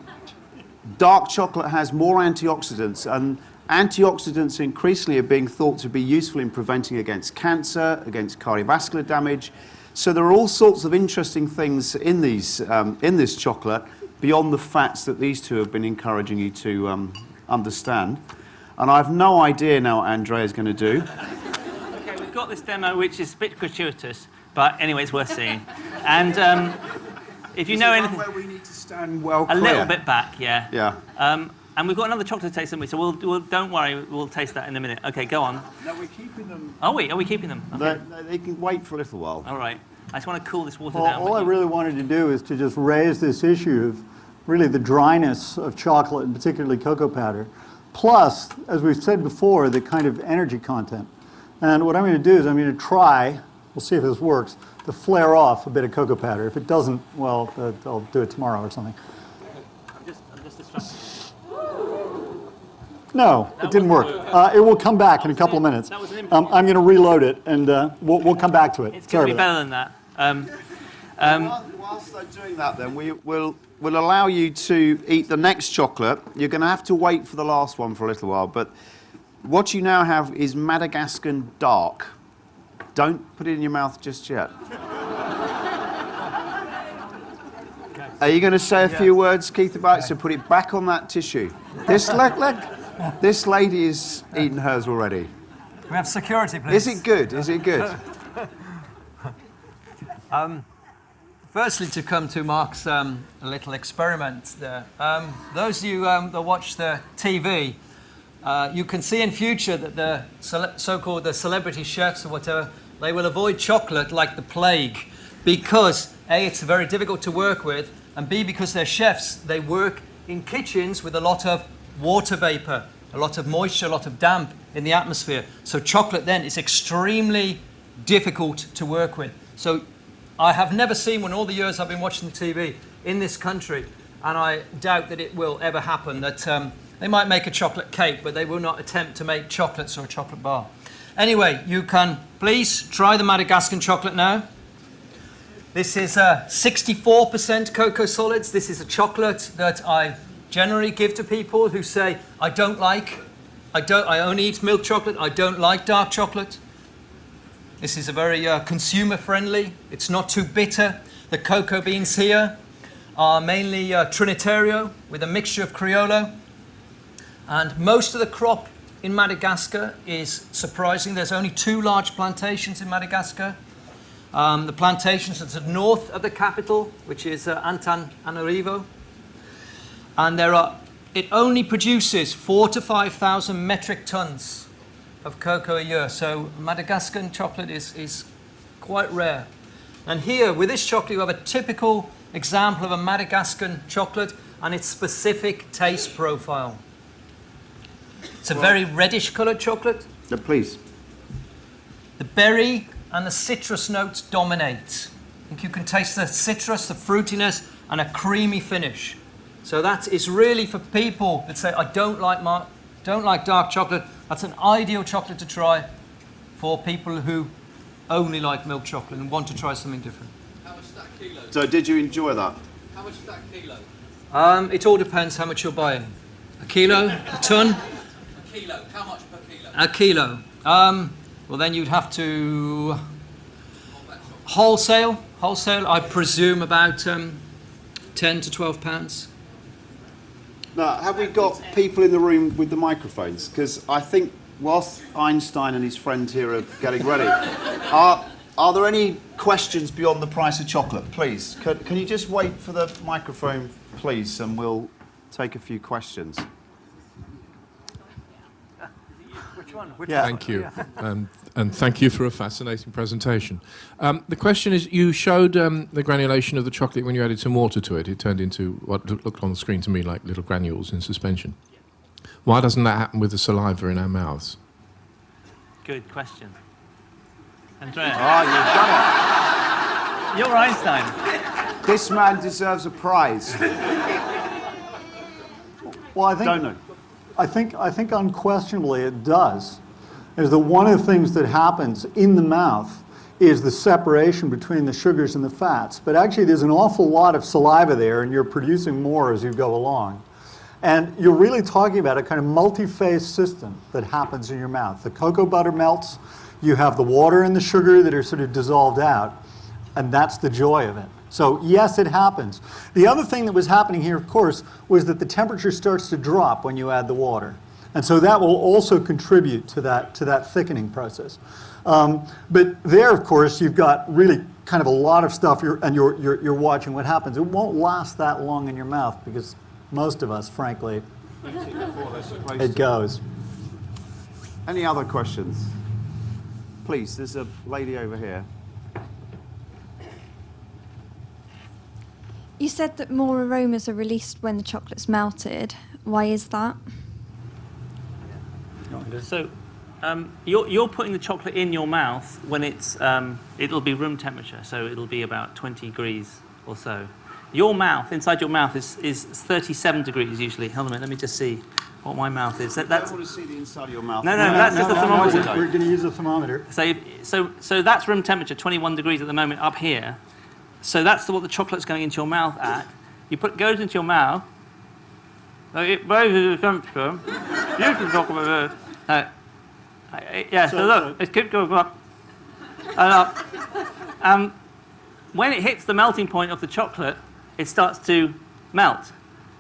dark chocolate has more antioxidants, and antioxidants increasingly are being thought to be useful in preventing against cancer, against cardiovascular damage. So there are all sorts of interesting things in this chocolate beyond the facts that these two have been encouraging you to understand. And I have no idea now what Andrea's going to do. Okay, we've got this demo, which is a bit gratuitous, but anyway, it's worth seeing. And if you know anything... where we need to stand well a clear? little bit back, yeah. Yeah. And we've got another chocolate taste, haven't we? So we'll don't worry, we'll taste that in a minute. Okay, go on. No, we're keeping them... Are we keeping them? Okay. They can wait for a little while. All right. I just want to cool this water Well, down. all I really wanted to do is to just raise this issue really the dryness of chocolate, and particularly cocoa powder, plus, as we've said before, the kind of energy content. And what I'm going to do is I'm going to try, we'll see if this works, to flare off a bit of cocoa powder. If it doesn't, well, I'll do it tomorrow or something. I'm just distracted. No, it didn't work. It will come back in a couple of minutes. That was an I'm going to reload it, and we'll come back to it. It's going to be better than that. Whilst they're doing that, then we'll allow you to eat the next chocolate. You're going to have to wait for the last one for a little while, but what you now have is Madagascar Dark. Don't put it in your mouth just yet. Are you going to say a few words, Keith, about it? So put it back on that tissue. This this lady is eating hers already. We have security, please. Is it good? Is it good? Firstly, to come to Mark's little experiment there. Those of you that watch the TV, you can see in future that the so-called the celebrity chefs or whatever, they will avoid chocolate like the plague because A, it's very difficult to work with, and B, because they're chefs, they work in kitchens with a lot of water vapor, a lot of moisture, a lot of damp in the atmosphere. So chocolate then is extremely difficult to work with. So I have never seen one, all the years I've been watching the TV in this country, and I doubt that it will ever happen, that they might make a chocolate cake, but they will not attempt to make chocolates or a chocolate bar. Anyway, you can please try the Madagascar chocolate now. This is 64% cocoa solids. This is a chocolate that I generally give to people who say, I only eat milk chocolate, I don't like dark chocolate. This is a very consumer friendly, it's not too bitter. The cocoa beans here are mainly Trinitario with a mixture of Criollo. And most of the crop in Madagascar is surprising. There's only 2 large plantations in Madagascar. The plantations are to the north of the capital, which is Antananarivo. And it only produces 4,000 to 5,000 metric tons of cocoa a year. So Madagascar chocolate is quite rare. And here, with this chocolate, you have a typical example of a Madagascar chocolate and its specific taste profile. It's a very reddish coloured chocolate. Please. The berry and the citrus notes dominate. I think you can taste the citrus, the fruitiness, and a creamy finish. So that is really for people that say, I don't like dark chocolate. That's an ideal chocolate to try for people who only like milk chocolate and want to try something different. How much is that a kilo? So did you enjoy that? How much is that a kilo? It all depends how much you're buying. A kilo, a ton, A kilo. How much per kilo? a kilo. Well, then you'd have to wholesale, I presume about 10 to 12 pounds. Now, have we got people in the room with the microphones? Because I think whilst Einstein and his friend here are getting ready, are there any questions beyond the price of chocolate? Please, can you just wait for the microphone, please, and we'll take a few questions. Which one? Thank you. And thank you for a fascinating presentation. The question is, you showed the granulation of the chocolate when you added some water to it. It turned into what looked on the screen to me like little granules in suspension. Why doesn't that happen with the saliva in our mouths? Good question. Andrea, Oh, you've done you're Einstein. it. This man deserves a prize. Well, Don't know. I think unquestionably it does. Is that one of the things that happens in the mouth is the separation between the sugars and the fats. But actually there's an awful lot of saliva there and you're producing more as you go along. And you're really talking about a kind of multi-phase system that happens in your mouth. The cocoa butter melts, you have the water and the sugar that are sort of dissolved out, and that's the joy of it. So yes, it happens. The other thing that was happening here, of course, was that the temperature starts to drop when you add the water. And so that will also contribute to that thickening process. But there, of course, you've got really kind of a lot of stuff, and you're watching what happens. It won't last that long in your mouth because most of us, frankly, it goes. Any other questions? Please, there's a lady over here. You said that more aromas are released when the chocolate's melted. Why is that? So you're putting the chocolate in your mouth when it'll be room temperature, so it'll be about 20 degrees or so. Your mouth, inside your mouth, is 37 degrees usually. Hold on a minute, let me just see what my mouth is. I don't want to see the inside of your mouth. No, that's just a thermometer. We're going to use a thermometer. So that's room temperature, 21 degrees at the moment up here. So that's what the chocolate's going into your mouth at. Goes into your mouth. So it raises the temperature. You can talk about it. Yeah, so look, it keeps going up and up. When it hits the melting point of the chocolate, it starts to melt.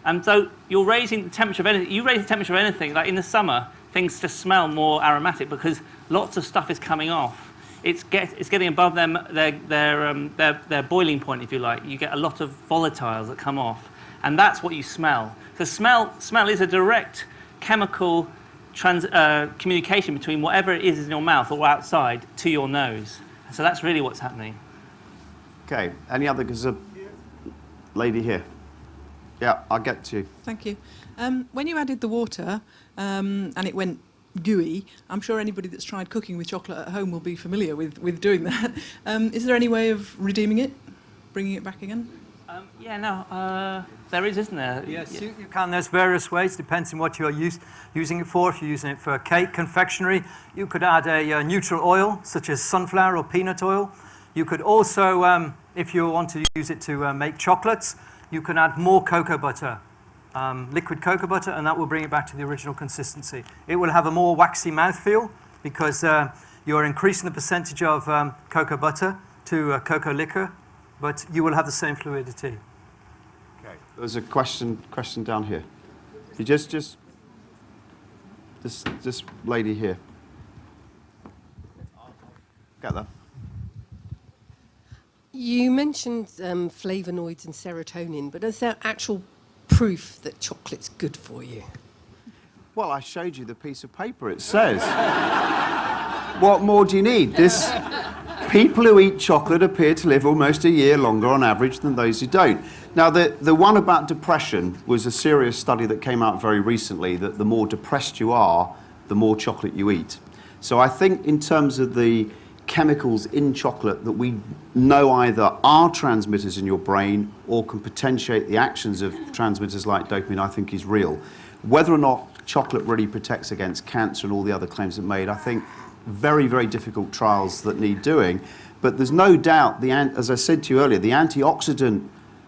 And so you're raising the temperature of anything. You raise the temperature of anything, like in the summer, things just smell more aromatic because lots of stuff is coming off. It's getting above their boiling point, if you like. You get a lot of volatiles that come off, and that's what you smell. So smell is a direct chemical communication between whatever it is in your mouth or outside to your nose. So that's really what's happening. Okay. Any other? There's a lady here. Yeah, I'll get to you. Thank you. When you added the water and it went gooey, I'm sure anybody that's tried cooking with chocolate at home will be familiar with doing that. Is there any way of redeeming it, bringing it back again? There is, isn't there? Yes, you can. There's various ways, depends on what you're using it for. If you're using it for cake, confectionery, you could add a neutral oil, such as sunflower or peanut oil. You could also, if you want to use it to make chocolates, you can add more cocoa butter, liquid cocoa butter, and that will bring it back to the original consistency. It will have a more waxy mouthfeel because you're increasing the percentage of cocoa butter to cocoa liquor, but you will have the same fluidity. Okay. There's a question down here. You just this lady here. Get that. You mentioned flavonoids and serotonin, but is there actual proof that chocolate's good for you? Well, I showed you the piece of paper. It says. What more do you need? People who eat chocolate appear to live almost a year longer on average than those who don't. Now, the one about depression was a serious study that came out very recently, that the more depressed you are, the more chocolate you eat. So I think in terms of the chemicals in chocolate that we know either are transmitters in your brain or can potentiate the actions of transmitters like dopamine, I think is real. Whether or not chocolate really protects against cancer and all the other claims it made, I think very, very difficult trials that need doing. But there's no doubt, as I said to you earlier, the antioxidant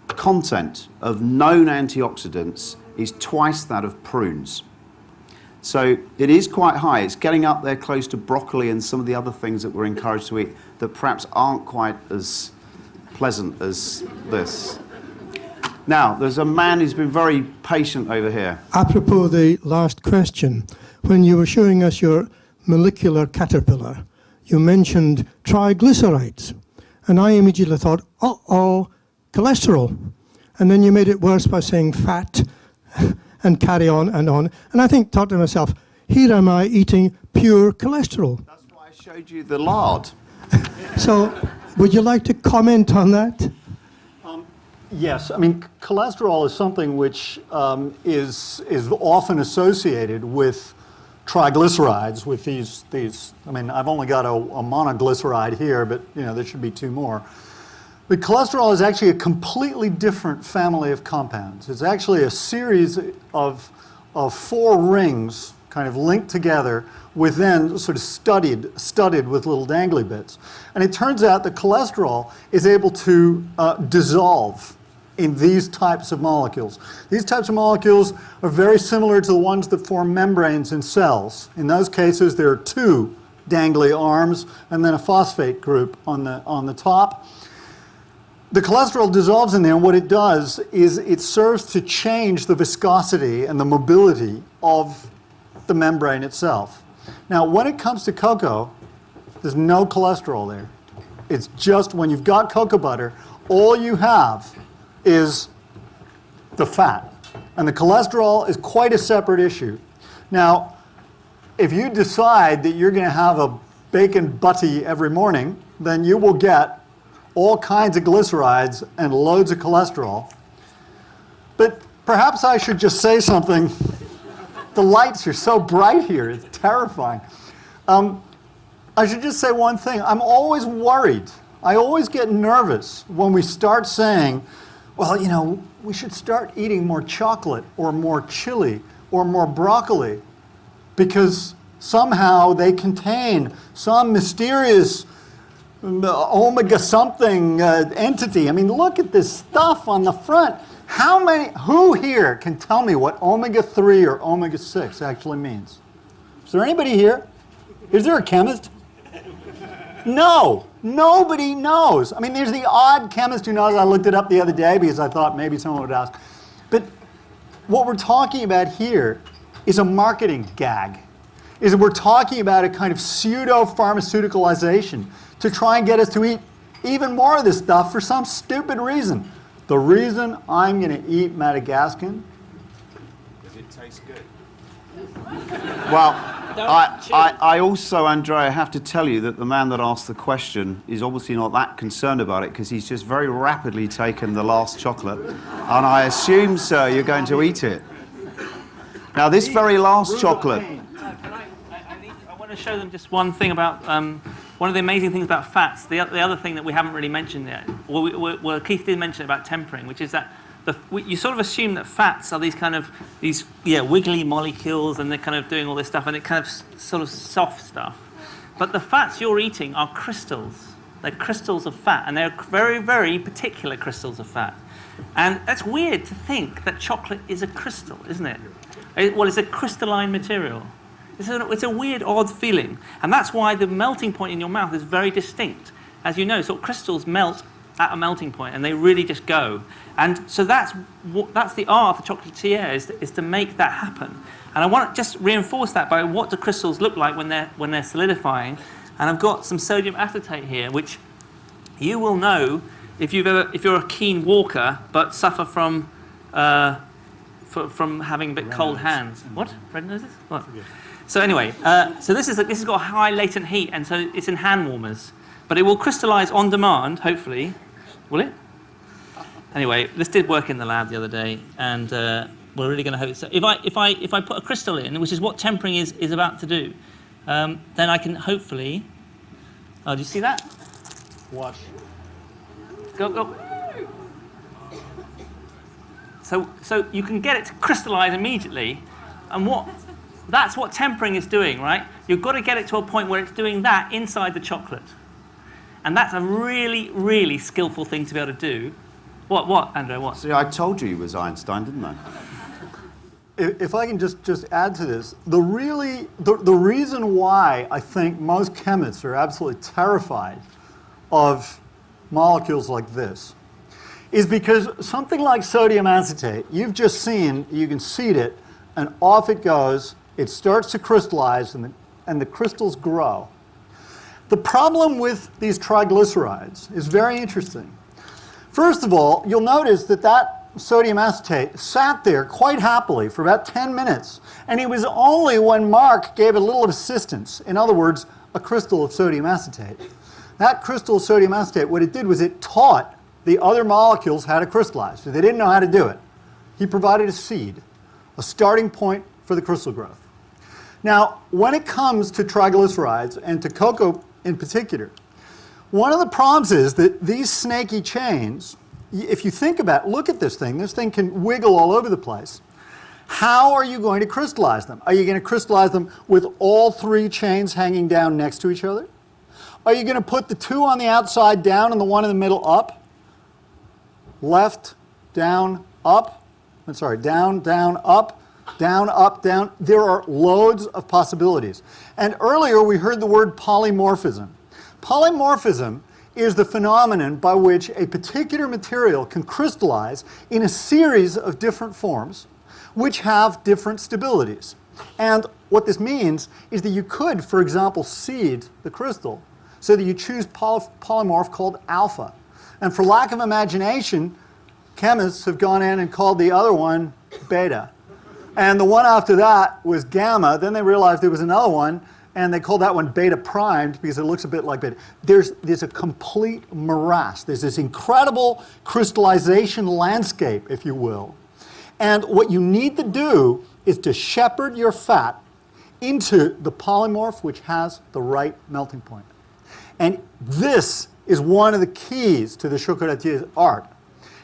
content of known antioxidants is twice that of prunes. So it is quite high. It's getting up there close to broccoli and some of the other things that we're encouraged to eat that perhaps aren't quite as pleasant as this. Now, there's a man who's been very patient over here. Apropos the last question, when you were showing us your molecular caterpillar, you mentioned triglycerides. And I immediately thought, uh-oh, cholesterol. And then you made it worse by saying fat and carry on and on. And I thought to myself, here am I eating pure cholesterol. That's why I showed you the lard. So, would you like to comment on that? Yes, I mean, cholesterol is something which is often associated with triglycerides, with these. I mean, I've only got a monoglyceride here, but there should be two more. But cholesterol is actually a completely different family of compounds. It's actually a series of 4 rings kind of linked together within sort of studded with little dangly bits. And it turns out that cholesterol is able to dissolve in these types of molecules. These types of molecules are very similar to the ones that form membranes in cells. In those cases, there are 2 dangly arms and then a phosphate group on the top. The cholesterol dissolves in there, and what it does is it serves to change the viscosity and the mobility of the membrane itself. Now, when it comes to cocoa, there's no cholesterol there. It's just when you've got cocoa butter, all you have is the fat. And the cholesterol is quite a separate issue. Now, if you decide that you're going to have a bacon butty every morning, then you will get all kinds of glycerides and loads of cholesterol But perhaps I should just say something. The lights are so bright here, it's terrifying. I should just say one thing. I'm always worried. I always get nervous when we start saying, well, you know, we should start eating more chocolate or more chili or more broccoli because somehow they contain some mysterious omega something entity. I mean, look at this stuff on the front. Who here can tell me what omega-3 or omega-6 actually means? Is there anybody here? Is there a chemist? No, nobody knows. I mean, there's the odd chemist who knows. I looked it up the other day because I thought maybe someone would ask. But what we're talking about here is a marketing gag. Is that we're talking about a kind of pseudo-pharmaceuticalization to try and get us to eat even more of this stuff for some stupid reason. The reason I'm going to eat Madagascan? Does it taste good? Well, I also, Andrea, have to tell you that the man that asked the question is obviously not that concerned about it because he's just very rapidly taken the last chocolate. And I assume, sir, you're going to eat it. Now, this very last chocolate... I want to show them just one thing about one of the amazing things about fats. The other thing that we haven't really mentioned yet, well, Keith did mention about tempering, which is that you sort of assume that fats are these wiggly molecules, and they're kind of doing all this stuff, and it kind of sort of soft stuff. But the fats you're eating are crystals. They're crystals of fat, and they're very, very particular crystals of fat. And that's weird to think that chocolate is a crystal, isn't it? Well, it's a crystalline material. It's a weird, odd feeling. And that's why the melting point in your mouth is very distinct. As you know, sort of crystals melt at a melting point, and they really just go. And so that's the art of the chocolatier, is to make that happen. And I want to just reinforce that by what do crystals look like when they're solidifying. And I've got some sodium acetate here, which you will know if you're a keen walker but suffer from having a bit cold hands. What? Red noses? What? So anyway, so this has got a high latent heat, and so it's in hand warmers. But it will crystallize on demand, hopefully. Will it? Anyway, this did work in the lab the other day, and we're really going to hope so. If I put a crystal in, which is what tempering is about to do, then I can hopefully. Oh, do you see that? Watch. Go. So you can get it to crystallize immediately, and that's what tempering is doing, right? You've got to get it to a point where it's doing that inside the chocolate. And that's a really, really skillful thing to be able to do. What, Andrea, what? See, I told you he was Einstein, didn't I? If I can just add to this, the reason why I think most chemists are absolutely terrified of molecules like this is because something like sodium acetate, you've just seen, you can seed it, and off it goes. It starts to crystallize, and the crystals grow. The problem with these triglycerides is very interesting. First of all, you'll notice that sodium acetate sat there quite happily for about 10 minutes, and it was only when Mark gave it a little assistance, in other words, a crystal of sodium acetate. That crystal of sodium acetate, what it did was it taught the other molecules how to crystallize, so they didn't know how to do it. He provided a seed, a starting point for the crystal growth. Now, when it comes to triglycerides, and to cocoa in particular, one of the problems is that these snaky chains, if you think about it, look at this thing can wiggle all over the place. How are you going to crystallize them? Are you going to crystallize them with all three chains hanging down next to each other? Are you going to put the two on the outside down and the one in the middle up? Left, down, up. I'm sorry, down, down, up. Down, up, down. There are loads of possibilities. And earlier we heard the word polymorphism. Polymorphism is the phenomenon by which a particular material can crystallize in a series of different forms which have different stabilities. And what this means is that you could, for example, seed the crystal so that you choose polymorph called alpha. And for lack of imagination, chemists have gone in and called the other one beta. And the one after that was gamma. Then they realized there was another one, and they called that one beta primed because it looks a bit like beta. There's a complete morass. There's this incredible crystallization landscape, if you will. And what you need to do is to shepherd your fat into the polymorph which has the right melting point. And this is one of the keys to the chocolatier's art,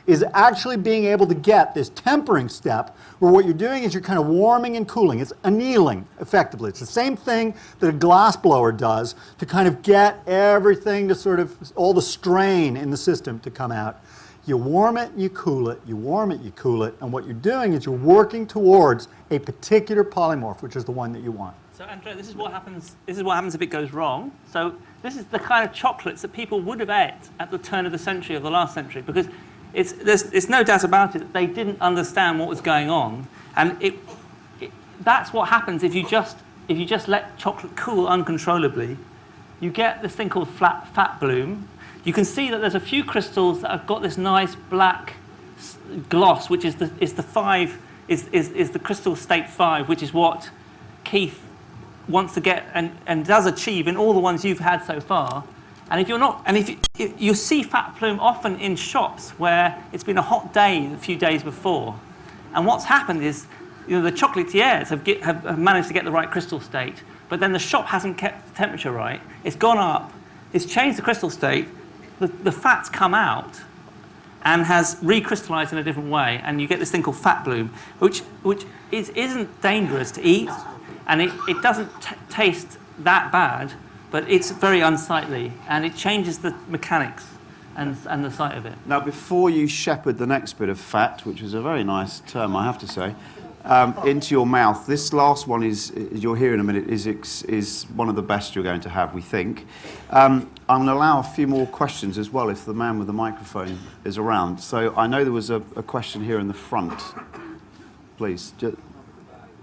is actually being able to get this tempering step where what you're doing is you're kind of warming and cooling. It's annealing, effectively. It's the same thing that a glass blower does to kind of get everything to sort of, all the strain in the system to come out. You warm it, you cool it, you warm it, you cool it, and what you're doing is you're working towards a particular polymorph, which is the one that you want. So Andrea, this is what happens if it goes wrong. So this is the kind of chocolates that people would have ate at the turn of the century, of the last century, because there's no doubt about it that they didn't understand what was going on, and that's what happens if you just let chocolate cool uncontrollably. You get this thing called fat bloom. You can see that there's a few crystals that have got this nice black gloss, which is the crystal state 5, which is what Keith wants to get and does achieve in all the ones you've had so far. And if you're not, and if you see fat plume often in shops where it's been a hot day a few days before, and what's happened is, the chocolatiers have managed to get the right crystal state, but then the shop hasn't kept the temperature right. It's gone up, it's changed the crystal state, the fat's come out and has recrystallized in a different way, and you get this thing called fat bloom, which isn't dangerous to eat, and it doesn't taste that bad, but it's very unsightly, and it changes the mechanics and the sight of it. Now, before you shepherd the next bit of fat, which is a very nice term, I have to say, into your mouth, this last one is, you'll hear in a minute, is one of the best you're going to have, we think. I'm going to allow a few more questions as well if the man with the microphone is around. So I know there was a question here in the front. Please.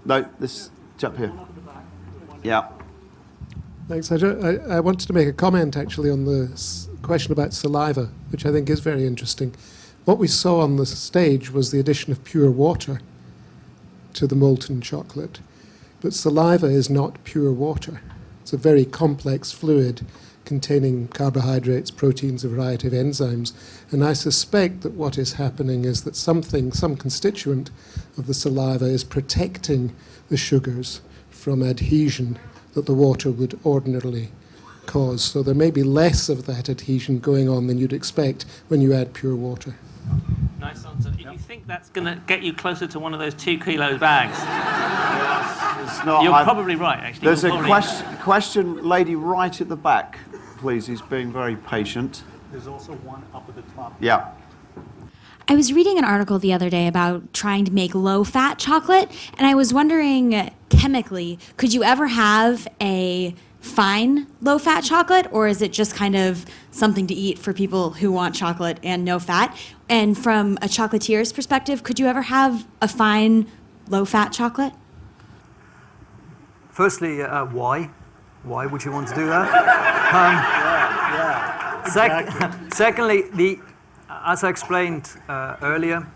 No, this chap here. Yeah. Thanks. I wanted to make a comment actually on the question about saliva, which I think is very interesting. What we saw on the stage was the addition of pure water to the molten chocolate, but saliva is not pure water. It's a very complex fluid containing carbohydrates, proteins, a variety of enzymes, and I suspect that what is happening is that some constituent of the saliva is protecting the sugars from adhesion that the water would ordinarily cause. So there may be less of that adhesion going on than you'd expect when you add pure water. Nice answer. If you think that's going to get you closer to one of those 2 kilo bags, It's not, you're probably right, actually. There's a question, lady right at the back, please. He's being very patient. There's also one up at the top. Yeah. I was reading an article the other day about trying to make low-fat chocolate, and I was wondering, chemically, could you ever have a fine low-fat chocolate, or is it just kind of something to eat for people who want chocolate and no fat? And from a chocolatier's perspective, could you ever have a fine low-fat chocolate? Firstly, why? Why would you want to do that? Exactly. Secondly, as I explained earlier,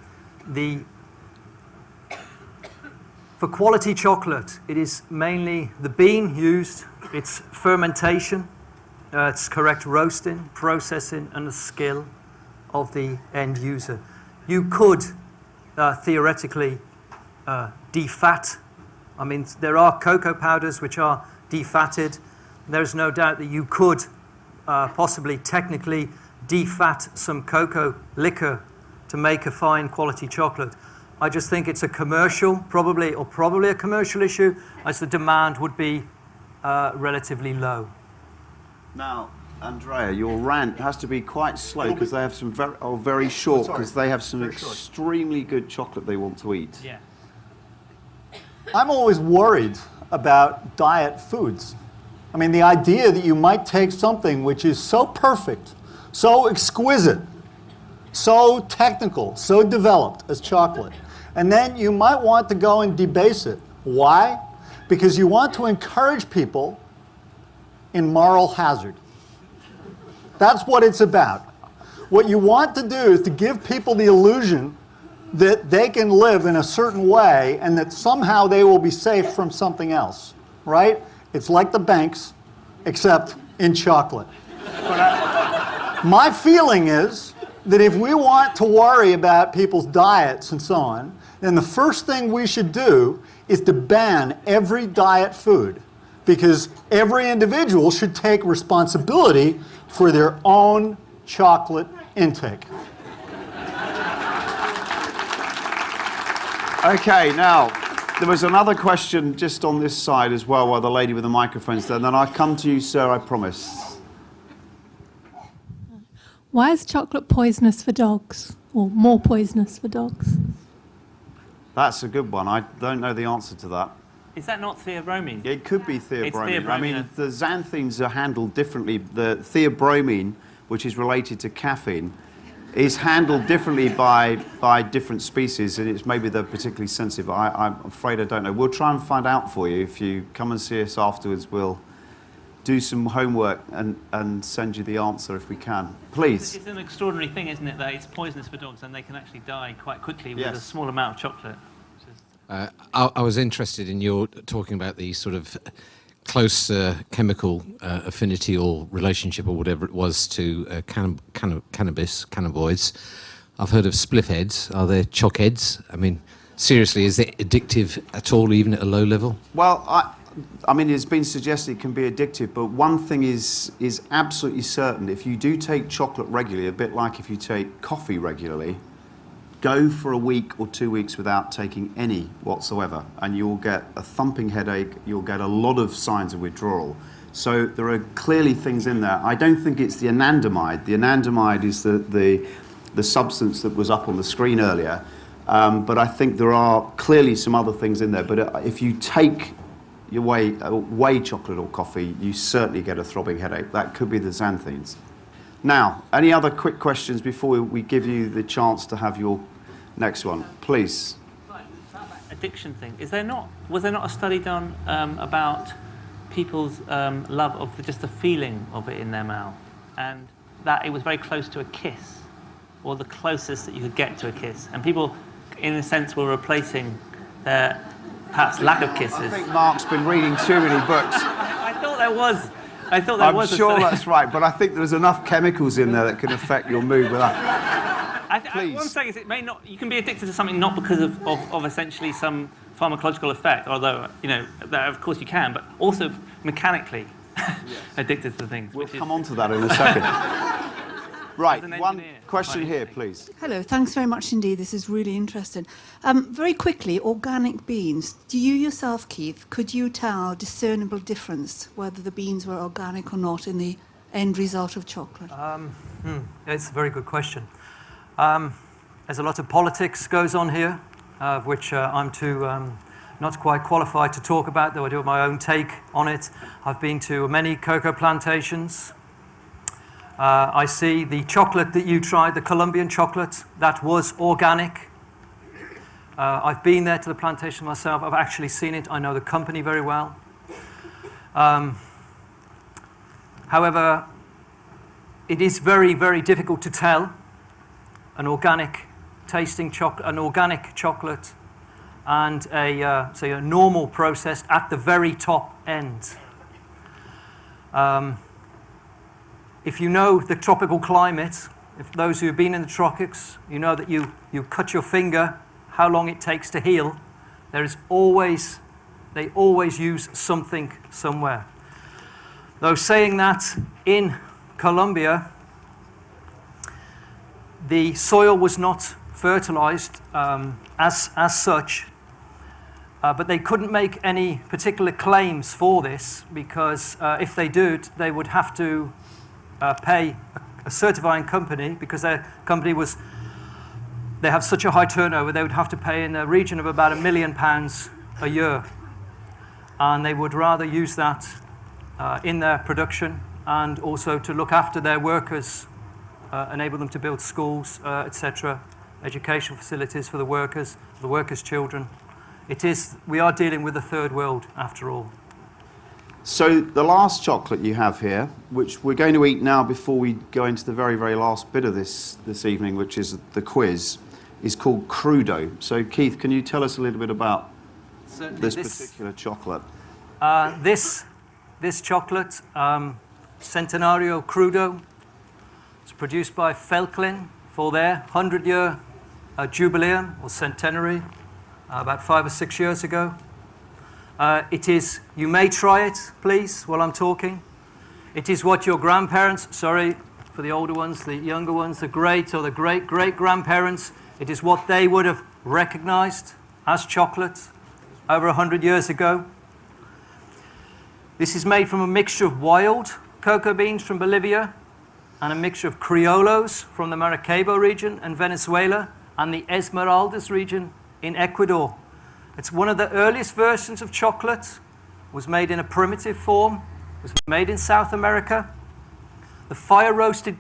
for quality chocolate, it is mainly the bean used, its fermentation, its correct roasting, processing, and the skill of the end user. You could theoretically defat. I mean, there are cocoa powders which are defatted. There's no doubt that you could possibly technically defat some cocoa liquor to make a fine quality chocolate. I just think it's a commercial, probably a commercial issue, as the demand would be relatively low. Now, Andrea, your rant has to be quite slow because they have some very short because they have some extremely good chocolate they want to eat. Yeah. I'm always worried about diet foods. I mean, the idea that you might take something which is so perfect, so exquisite, so technical, so developed as chocolate, and then you might want to go and debase it. Why? Because you want to encourage people in moral hazard. That's what it's about. What you want to do is to give people the illusion that they can live in a certain way and that somehow they will be safe from something else, right? It's like the banks, except in chocolate. My feeling is that if we want to worry about people's diets and so on, then the first thing we should do is to ban every diet food, because every individual should take responsibility for their own chocolate intake. Okay, now, there was another question just on this side as well, while the lady with the microphone's there, and then I'll come to you, sir, I promise. Why is chocolate poisonous for dogs, or more poisonous for dogs? That's a good one. I don't know the answer to that. Is that not theobromine? It could be theobromine. It's theobromine. I mean, the xanthines are handled differently. The theobromine, which is related to caffeine, is handled differently by different species, and it's maybe they're particularly sensitive. I'm afraid I don't know. We'll try and find out for you. If you come and see us afterwards, we'll do some homework and send you the answer if we can. Please. It's an extraordinary thing, isn't it, that it's poisonous for dogs and they can actually die quite quickly with a small amount of chocolate. I was interested in your talking about the sort of close chemical affinity or relationship or whatever it was to cannabis, cannabinoids. I've heard of spliff heads. Are there choc heads? I mean, seriously, is it addictive at all, even at a low level? Well, I mean, it's been suggested it can be addictive, but one thing is absolutely certain. If you do take chocolate regularly, a bit like if you take coffee regularly, go for a week or 2 weeks without taking any whatsoever, and you'll get a thumping headache, you'll get a lot of signs of withdrawal. So there are clearly things in there. I don't think it's the anandamide. The anandamide is the substance that was up on the screen earlier, but I think there are clearly some other things in there. But if you take your whey chocolate or coffee, you certainly get a throbbing headache. That could be the xanthines. Now, any other quick questions before we give you the chance to have your next one? Please. Addiction thing. Was there not a study done about people's love of just the feeling of it in their mouth, and that it was very close to a kiss, or the closest that you could get to a kiss, and people, in a sense, were replacing their perhaps lack of kisses. I think Mark's been reading too many books. I thought there was. I'm sure that's right, but I think there's enough chemicals in there that can affect your mood with that. What I'm saying is it may not. You can be addicted to something not because of essentially some pharmacological effect, although, you know, that of course you can, but also mechanically addicted to things. We'll come on to that in a second. Right, one question here, please. Hello, thanks very much indeed. This is really interesting. Very quickly, organic beans. Do you yourself, Keith, could you tell a discernible difference whether the beans were organic or not in the end result of chocolate? It's a very good question. There's a lot of politics goes on here, which I'm too not quite qualified to talk about, though I do have my own take on it. I've been to many cocoa plantations. I see the chocolate that you tried, the Colombian chocolate, that was organic. I've been there to the plantation myself. I've actually seen it. I know the company very well. However, it is very, very difficult to tell an organic tasting chocolate, an organic chocolate, and say a normal processed at the very top end. If you know the tropical climate, if those who have been in the tropics, you know that you cut your finger, how long it takes to heal. They always use something somewhere. Though saying that, in Colombia, the soil was not fertilized as such, but they couldn't make any particular claims for this, because if they did, they would have to pay a certifying company, because their company they have such a high turnover, they would have to pay in the region of about £1 million a year. And they would rather use that in their production, and also to look after their workers, enable them to build schools, etc., education facilities for the workers' children. We are dealing with the third world after all. So the last chocolate you have here, which we're going to eat now before we go into the very, very last bit of this evening, which is the quiz, is called Crudo. So Keith, can you tell us a little bit about this particular chocolate? This chocolate, Centenario Crudo, is produced by Felklin for their 100-year jubileum or centenary. about 5 or 6 years ago. It is, you may try it, please, while I'm talking. It is what your grandparents, sorry for the older ones, the younger ones, the great or the great-great-grandparents, it is what they would have recognized as chocolate over 100 years ago. This is made from a mixture of wild cocoa beans from Bolivia and a mixture of criollos from the Maracaibo region and Venezuela and the Esmeraldas region in Ecuador. It's one of the earliest versions of chocolate, was made in a primitive form, was made in South America. The fire-roasted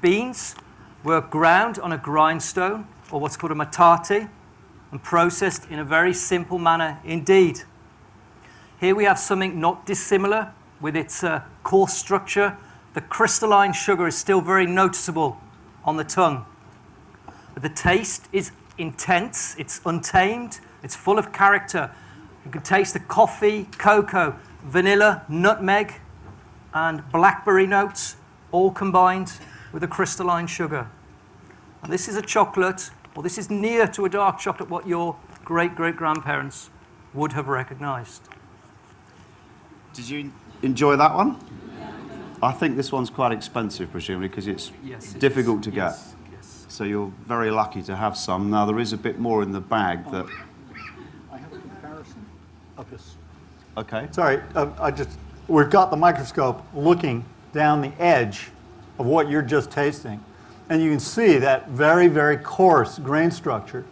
beans were ground on a grindstone, or what's called a metate, and processed in a very simple manner indeed. Here we have something not dissimilar with its coarse structure. The crystalline sugar is still very noticeable on the tongue. But the taste is intense, it's untamed, it's full of character. You can taste the coffee, cocoa, vanilla, nutmeg, and blackberry notes, all combined with the crystalline sugar. And this is a chocolate, or this is near to a dark chocolate, what your great-great-grandparents would have recognized. Did you enjoy that one? I think this one's quite expensive, presumably, because it's difficult to get. Yes. So you're very lucky to have some. Now, there is a bit more in the bag that... I have a comparison of this. Okay. Sorry, we've got the microscope looking down the edge of what you're just tasting. And you can see that very, very coarse grain structure,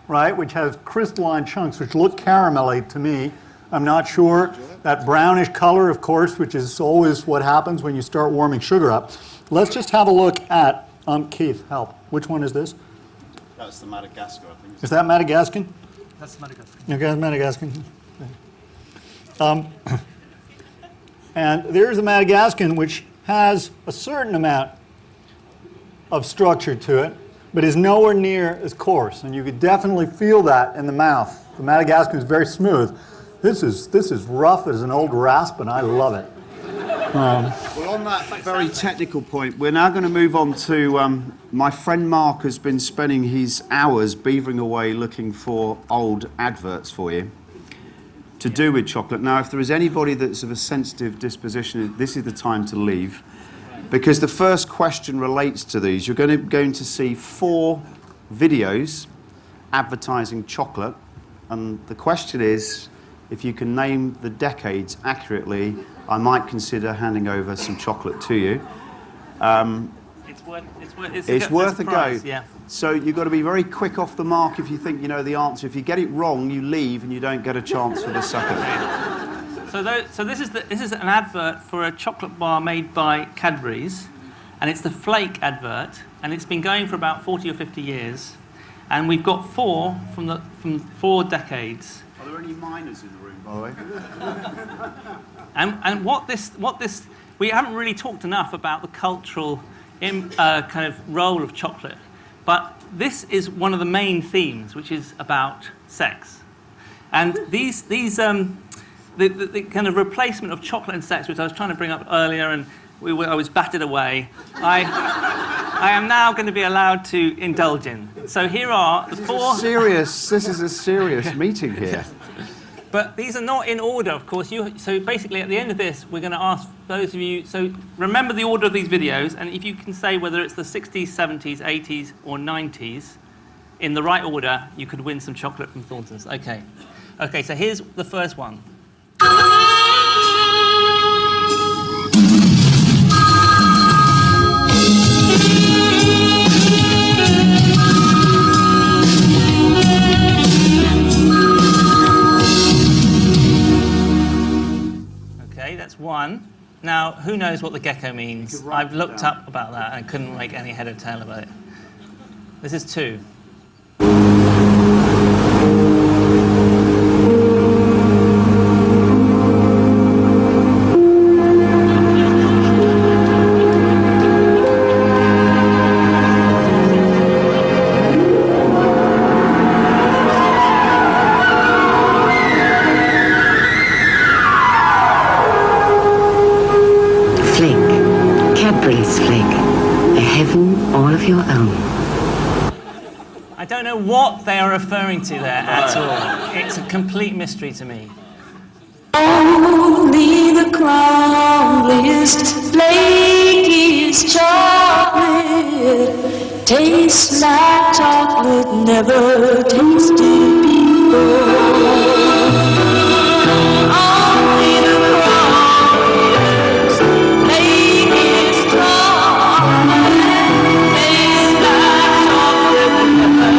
right, which has crystalline chunks which look caramelly to me. I'm not sure. That brownish color, of course, which is always what happens when you start warming sugar up. Let's just have a look at, Keith, help. Which one is this? That's the Madagascar, I think. Is that Madagascar? That's Madagascar. Okay, that's Madagascar. And there's the Madagascar, which has a certain amount of structure to it, but is nowhere near as coarse. And you could definitely feel that in the mouth. The Madagascar is very smooth. This is rough as an old rasp, and I love it. Well, on that very technical point, we're now going to move on to my friend Mark has been spending his hours beavering away looking for old adverts for you to do with chocolate. Now, if there is anybody that's of a sensitive disposition, this is the time to leave, because the first question relates to these. You're going to see 4 videos advertising chocolate, and the question is, if you can name the decades accurately, I might consider handing over some chocolate to you. It's worth a go. Yeah. So you've got to be very quick off the mark if you think you know the answer. If you get it wrong, you leave and you don't get a chance for the second. So this is an advert for a chocolate bar made by Cadbury's, and it's the Flake advert, and it's been going for about 40 or 50 years, and we've got 4 from 4 decades. Are there any minors in the room, by the way? And what this we haven't really talked enough about the cultural kind of role of chocolate, but this is one of the main themes, which is about sex, and the kind of replacement of chocolate and sex, which I was trying to bring up earlier, and I was batted away. I am now going to be allowed to indulge in. So here are the 4. This is a serious meeting here. But these are not in order, of course. So basically, at the end of this, we're going to ask those of you. So remember the order of these videos, and if you can say whether it's the 60s, 70s, 80s, or 90s in the right order, you could win some chocolate from Thornton's. Okay. Okay. So here's the first one. Okay, that's one. Now, who knows what the gecko means? I've looked up about that and couldn't make any head or tail about it. This is 2. don't know what they are referring to there at all. It's a complete mystery to me. Only the crumbliest, flakiest chocolate tastes like chocolate never tasted before. Only the crumbliest, flakiest chocolate tastes like chocolate never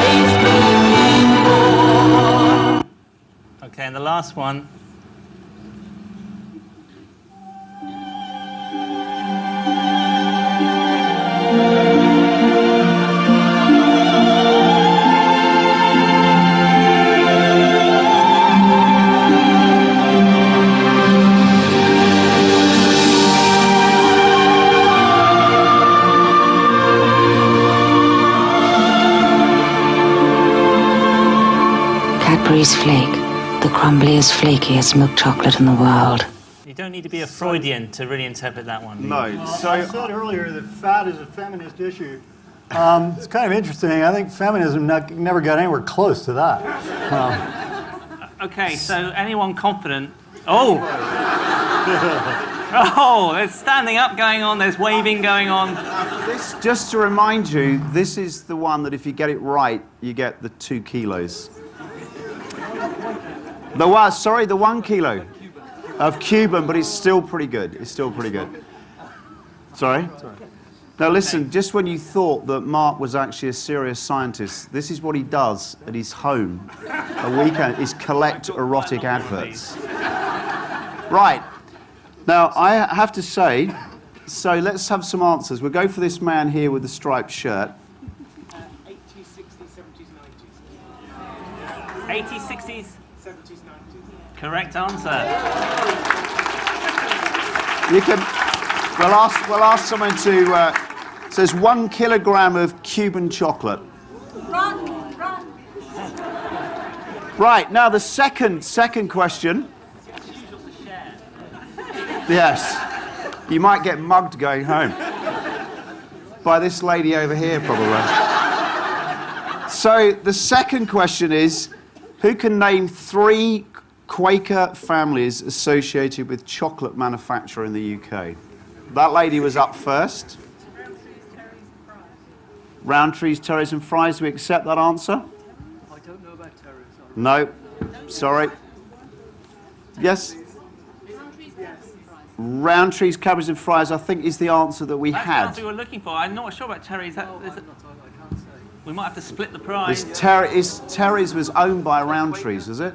tasted before. Okay, and the last one. Cadbury's Flake, the crumbliest, flakiest milk chocolate in the world. You don't need to be a Freudian to really interpret that one. No. I said earlier that fat is a feminist issue. It's kind of interesting. I think feminism never got anywhere close to that. Okay, so anyone confident? Oh! Oh, there's standing up going on, there's waving going on. This, just to remind you, this is the one that if you get it right, you get the 2 kilos. The 1 kilo of Cuban, but it's still pretty good. It's still pretty good. Sorry? Now listen, just when you thought that Mark was actually a serious scientist, this is what he does at his home a weekend, is collect erotic adverts. Right. Now, I have to say, so let's have some answers. We'll go for this man here with the striped shirt. 80s, 60s, 70s, 90s. 80s, 60s? 70s, 90s. Correct answer. You can, we'll ask someone to, says 1 kilogram of Cuban chocolate. Run. Right, now the second question. Yes, you might get mugged going home. By this lady over here, probably. So the second question is, who can name 3 Quaker families associated with chocolate manufacture in the UK? That lady was up first. Roundtrees, Terrys and Fries. Do we accept that answer? I don't know about Terrys. No. Sorry. Yes? Roundtrees, Cadbury's and Fries, I think, is the answer that we That's had. the answer we were looking for. I'm not sure about Terry's. We might have to split the prize. Terry's was owned by Roundtrees, was it?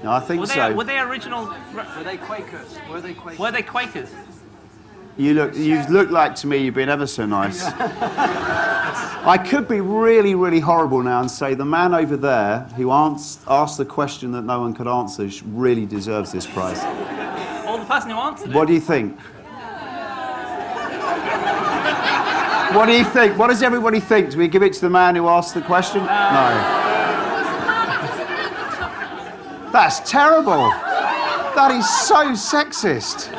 No, I think so. Were they original? Were they Quakers? Were they Quakers? You look like to me you've been ever so nice. I could be really, really horrible now and say the man over there who asked the question that no one could answer really deserves this prize. Or the person who answered it. What do you think? What do you think? What does everybody think? Do we give it to the man who asked the question? No. That's terrible. That is so sexist.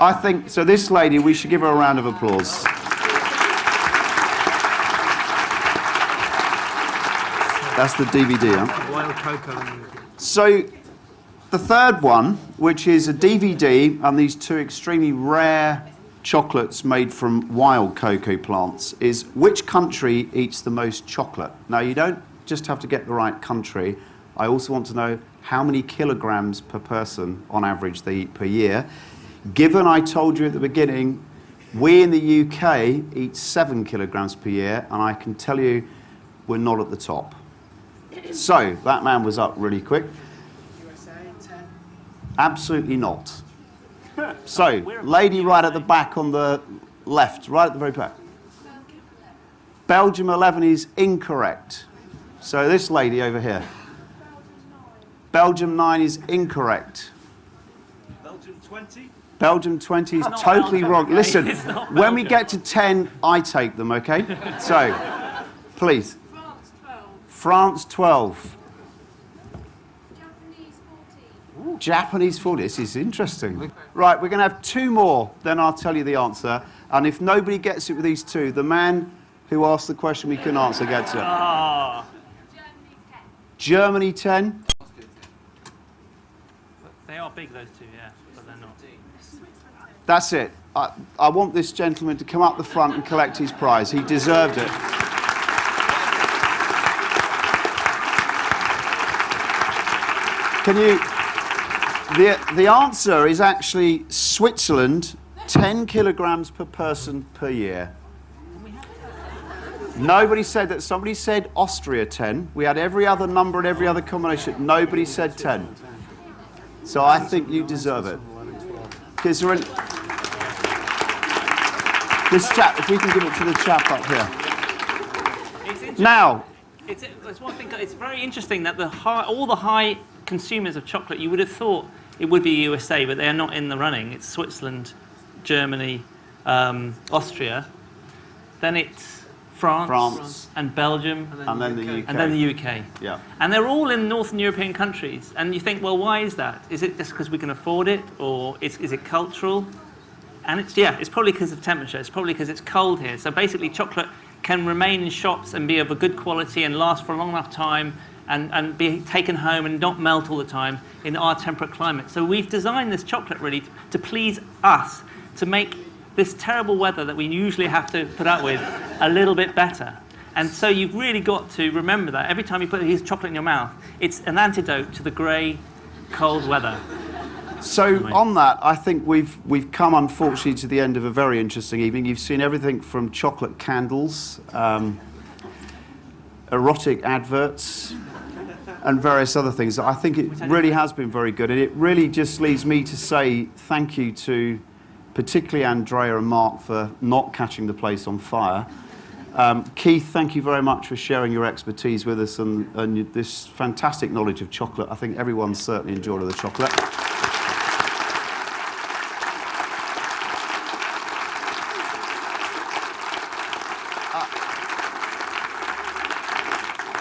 I think, so this lady, we should give her a round of applause. That's the DVD, huh? Wild cocoa. So, the third one, which is a DVD and these 2 extremely rare chocolates made from wild cocoa plants, is which country eats the most chocolate? Now, you don't just have to get the right country. I also want to know how many kilograms per person, on average, they eat per year. Given I told you at the beginning, we in the UK eat 7 kilograms per year, and I can tell you we're not at the top. So, that man was up really quick. USA, 10. Absolutely not. So, lady right at the back on the left, right at the very back. Belgium 11 is incorrect. So, this lady over here. Belgium 9 is incorrect. Belgium 20? Belgium 20 is totally wrong. okay? Listen, It's not when we Belgium. get to 10, I take them, okay? So, please. France 12. Japanese 40. This is interesting. Right, we're going to have 2 more, then I'll tell you the answer. And if nobody gets it with these 2, the man Who asked the question we couldn't answer? Get to it. Ah. Germany 10. They are big, those two, yeah, but they're not. That's it. I want this gentleman to come up the front and collect his prize. He deserved it. Can you... The answer is actually Switzerland, 10 kilograms per person per year. Nobody said that. Somebody said Austria 10. We had every other number and every other combination. Nobody said 10. So I think you deserve it. Is there this chap, if we can give it to the chap up here. Now, it's one thing. It's very interesting that all the high consumers of chocolate, you would have thought it would be USA, but they are not in the running. It's Switzerland, Germany, Austria. Then it's France and Belgium, and then the UK. And then the UK. Yeah. And they're all in Northern European countries. And you think, well, why is that? Is it just because we can afford it, or is it cultural? And it's probably because of temperature. It's probably because it's cold here. So basically, chocolate can remain in shops and be of a good quality and last for a long enough time and be taken home and not melt all the time in our temperate climate. So we've designed this chocolate really to please us, to make this terrible weather that we usually have to put up with a little bit better. And so you've really got to remember that every time you put a piece of chocolate in your mouth, it's an antidote to the grey, cold weather. So on that, I think we've come, unfortunately, to the end of a very interesting evening. You've seen everything from chocolate candles, erotic adverts, and various other things. I think it really has been very good, and it really just leaves me to say thank you to particularly Andrea and Mark for not catching the place on fire. Keith, thank you very much for sharing your expertise with us and this fantastic knowledge of chocolate. I think everyone's certainly enjoyed the chocolate.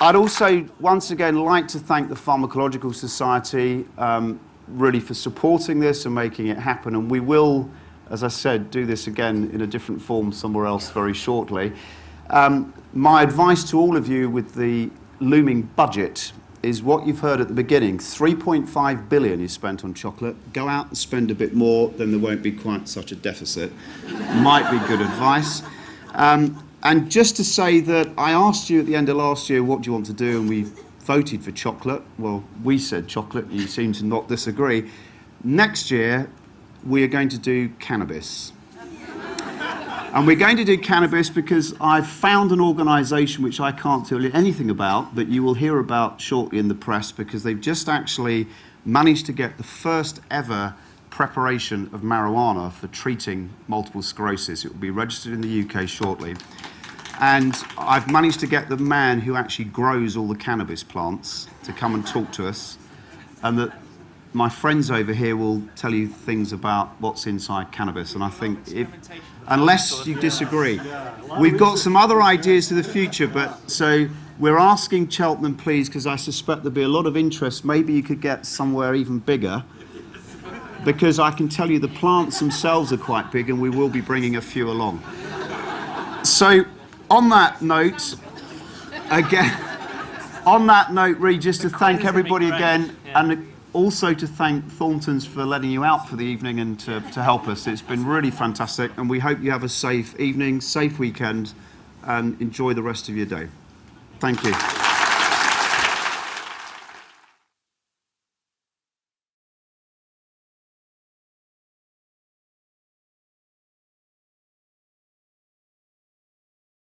I'd also, once again, like to thank the Pharmacological Society really for supporting this and making it happen. And we will, as I said, do this again in a different form somewhere else very shortly. My advice to all of you with the looming budget is what you've heard at the beginning. 3.5 billion is spent on chocolate. Go out and spend a bit more, then there won't be quite such a deficit. Might be good advice. And just to say that I asked you at the end of last year, what do you want to do? And we voted for chocolate. Well, we said chocolate, and you seem to not disagree. Next year, we are going to do cannabis. And we're going to do cannabis because I've found an organisation which I can't tell you anything about, but you will hear about shortly in the press, because they've just actually managed to get the first ever preparation of marijuana for treating multiple sclerosis. It will be registered in the UK shortly. And I've managed to get the man who actually grows all the cannabis plants to come and talk to us, and that my friends over here will tell you things about what's inside cannabis. And I think, unless you disagree, we've got some other ideas for the future, but so we're asking Cheltenham, please, because I suspect there'll be a lot of interest, maybe you could get somewhere even bigger, because I can tell you the plants themselves are quite big, and we will be bringing a few along. So, on that note, really just to thank everybody again, and also to thank Thornton's for letting you out for the evening and to help us. It's been really fantastic, and we hope you have a safe evening, safe weekend, and enjoy the rest of your day. Thank you.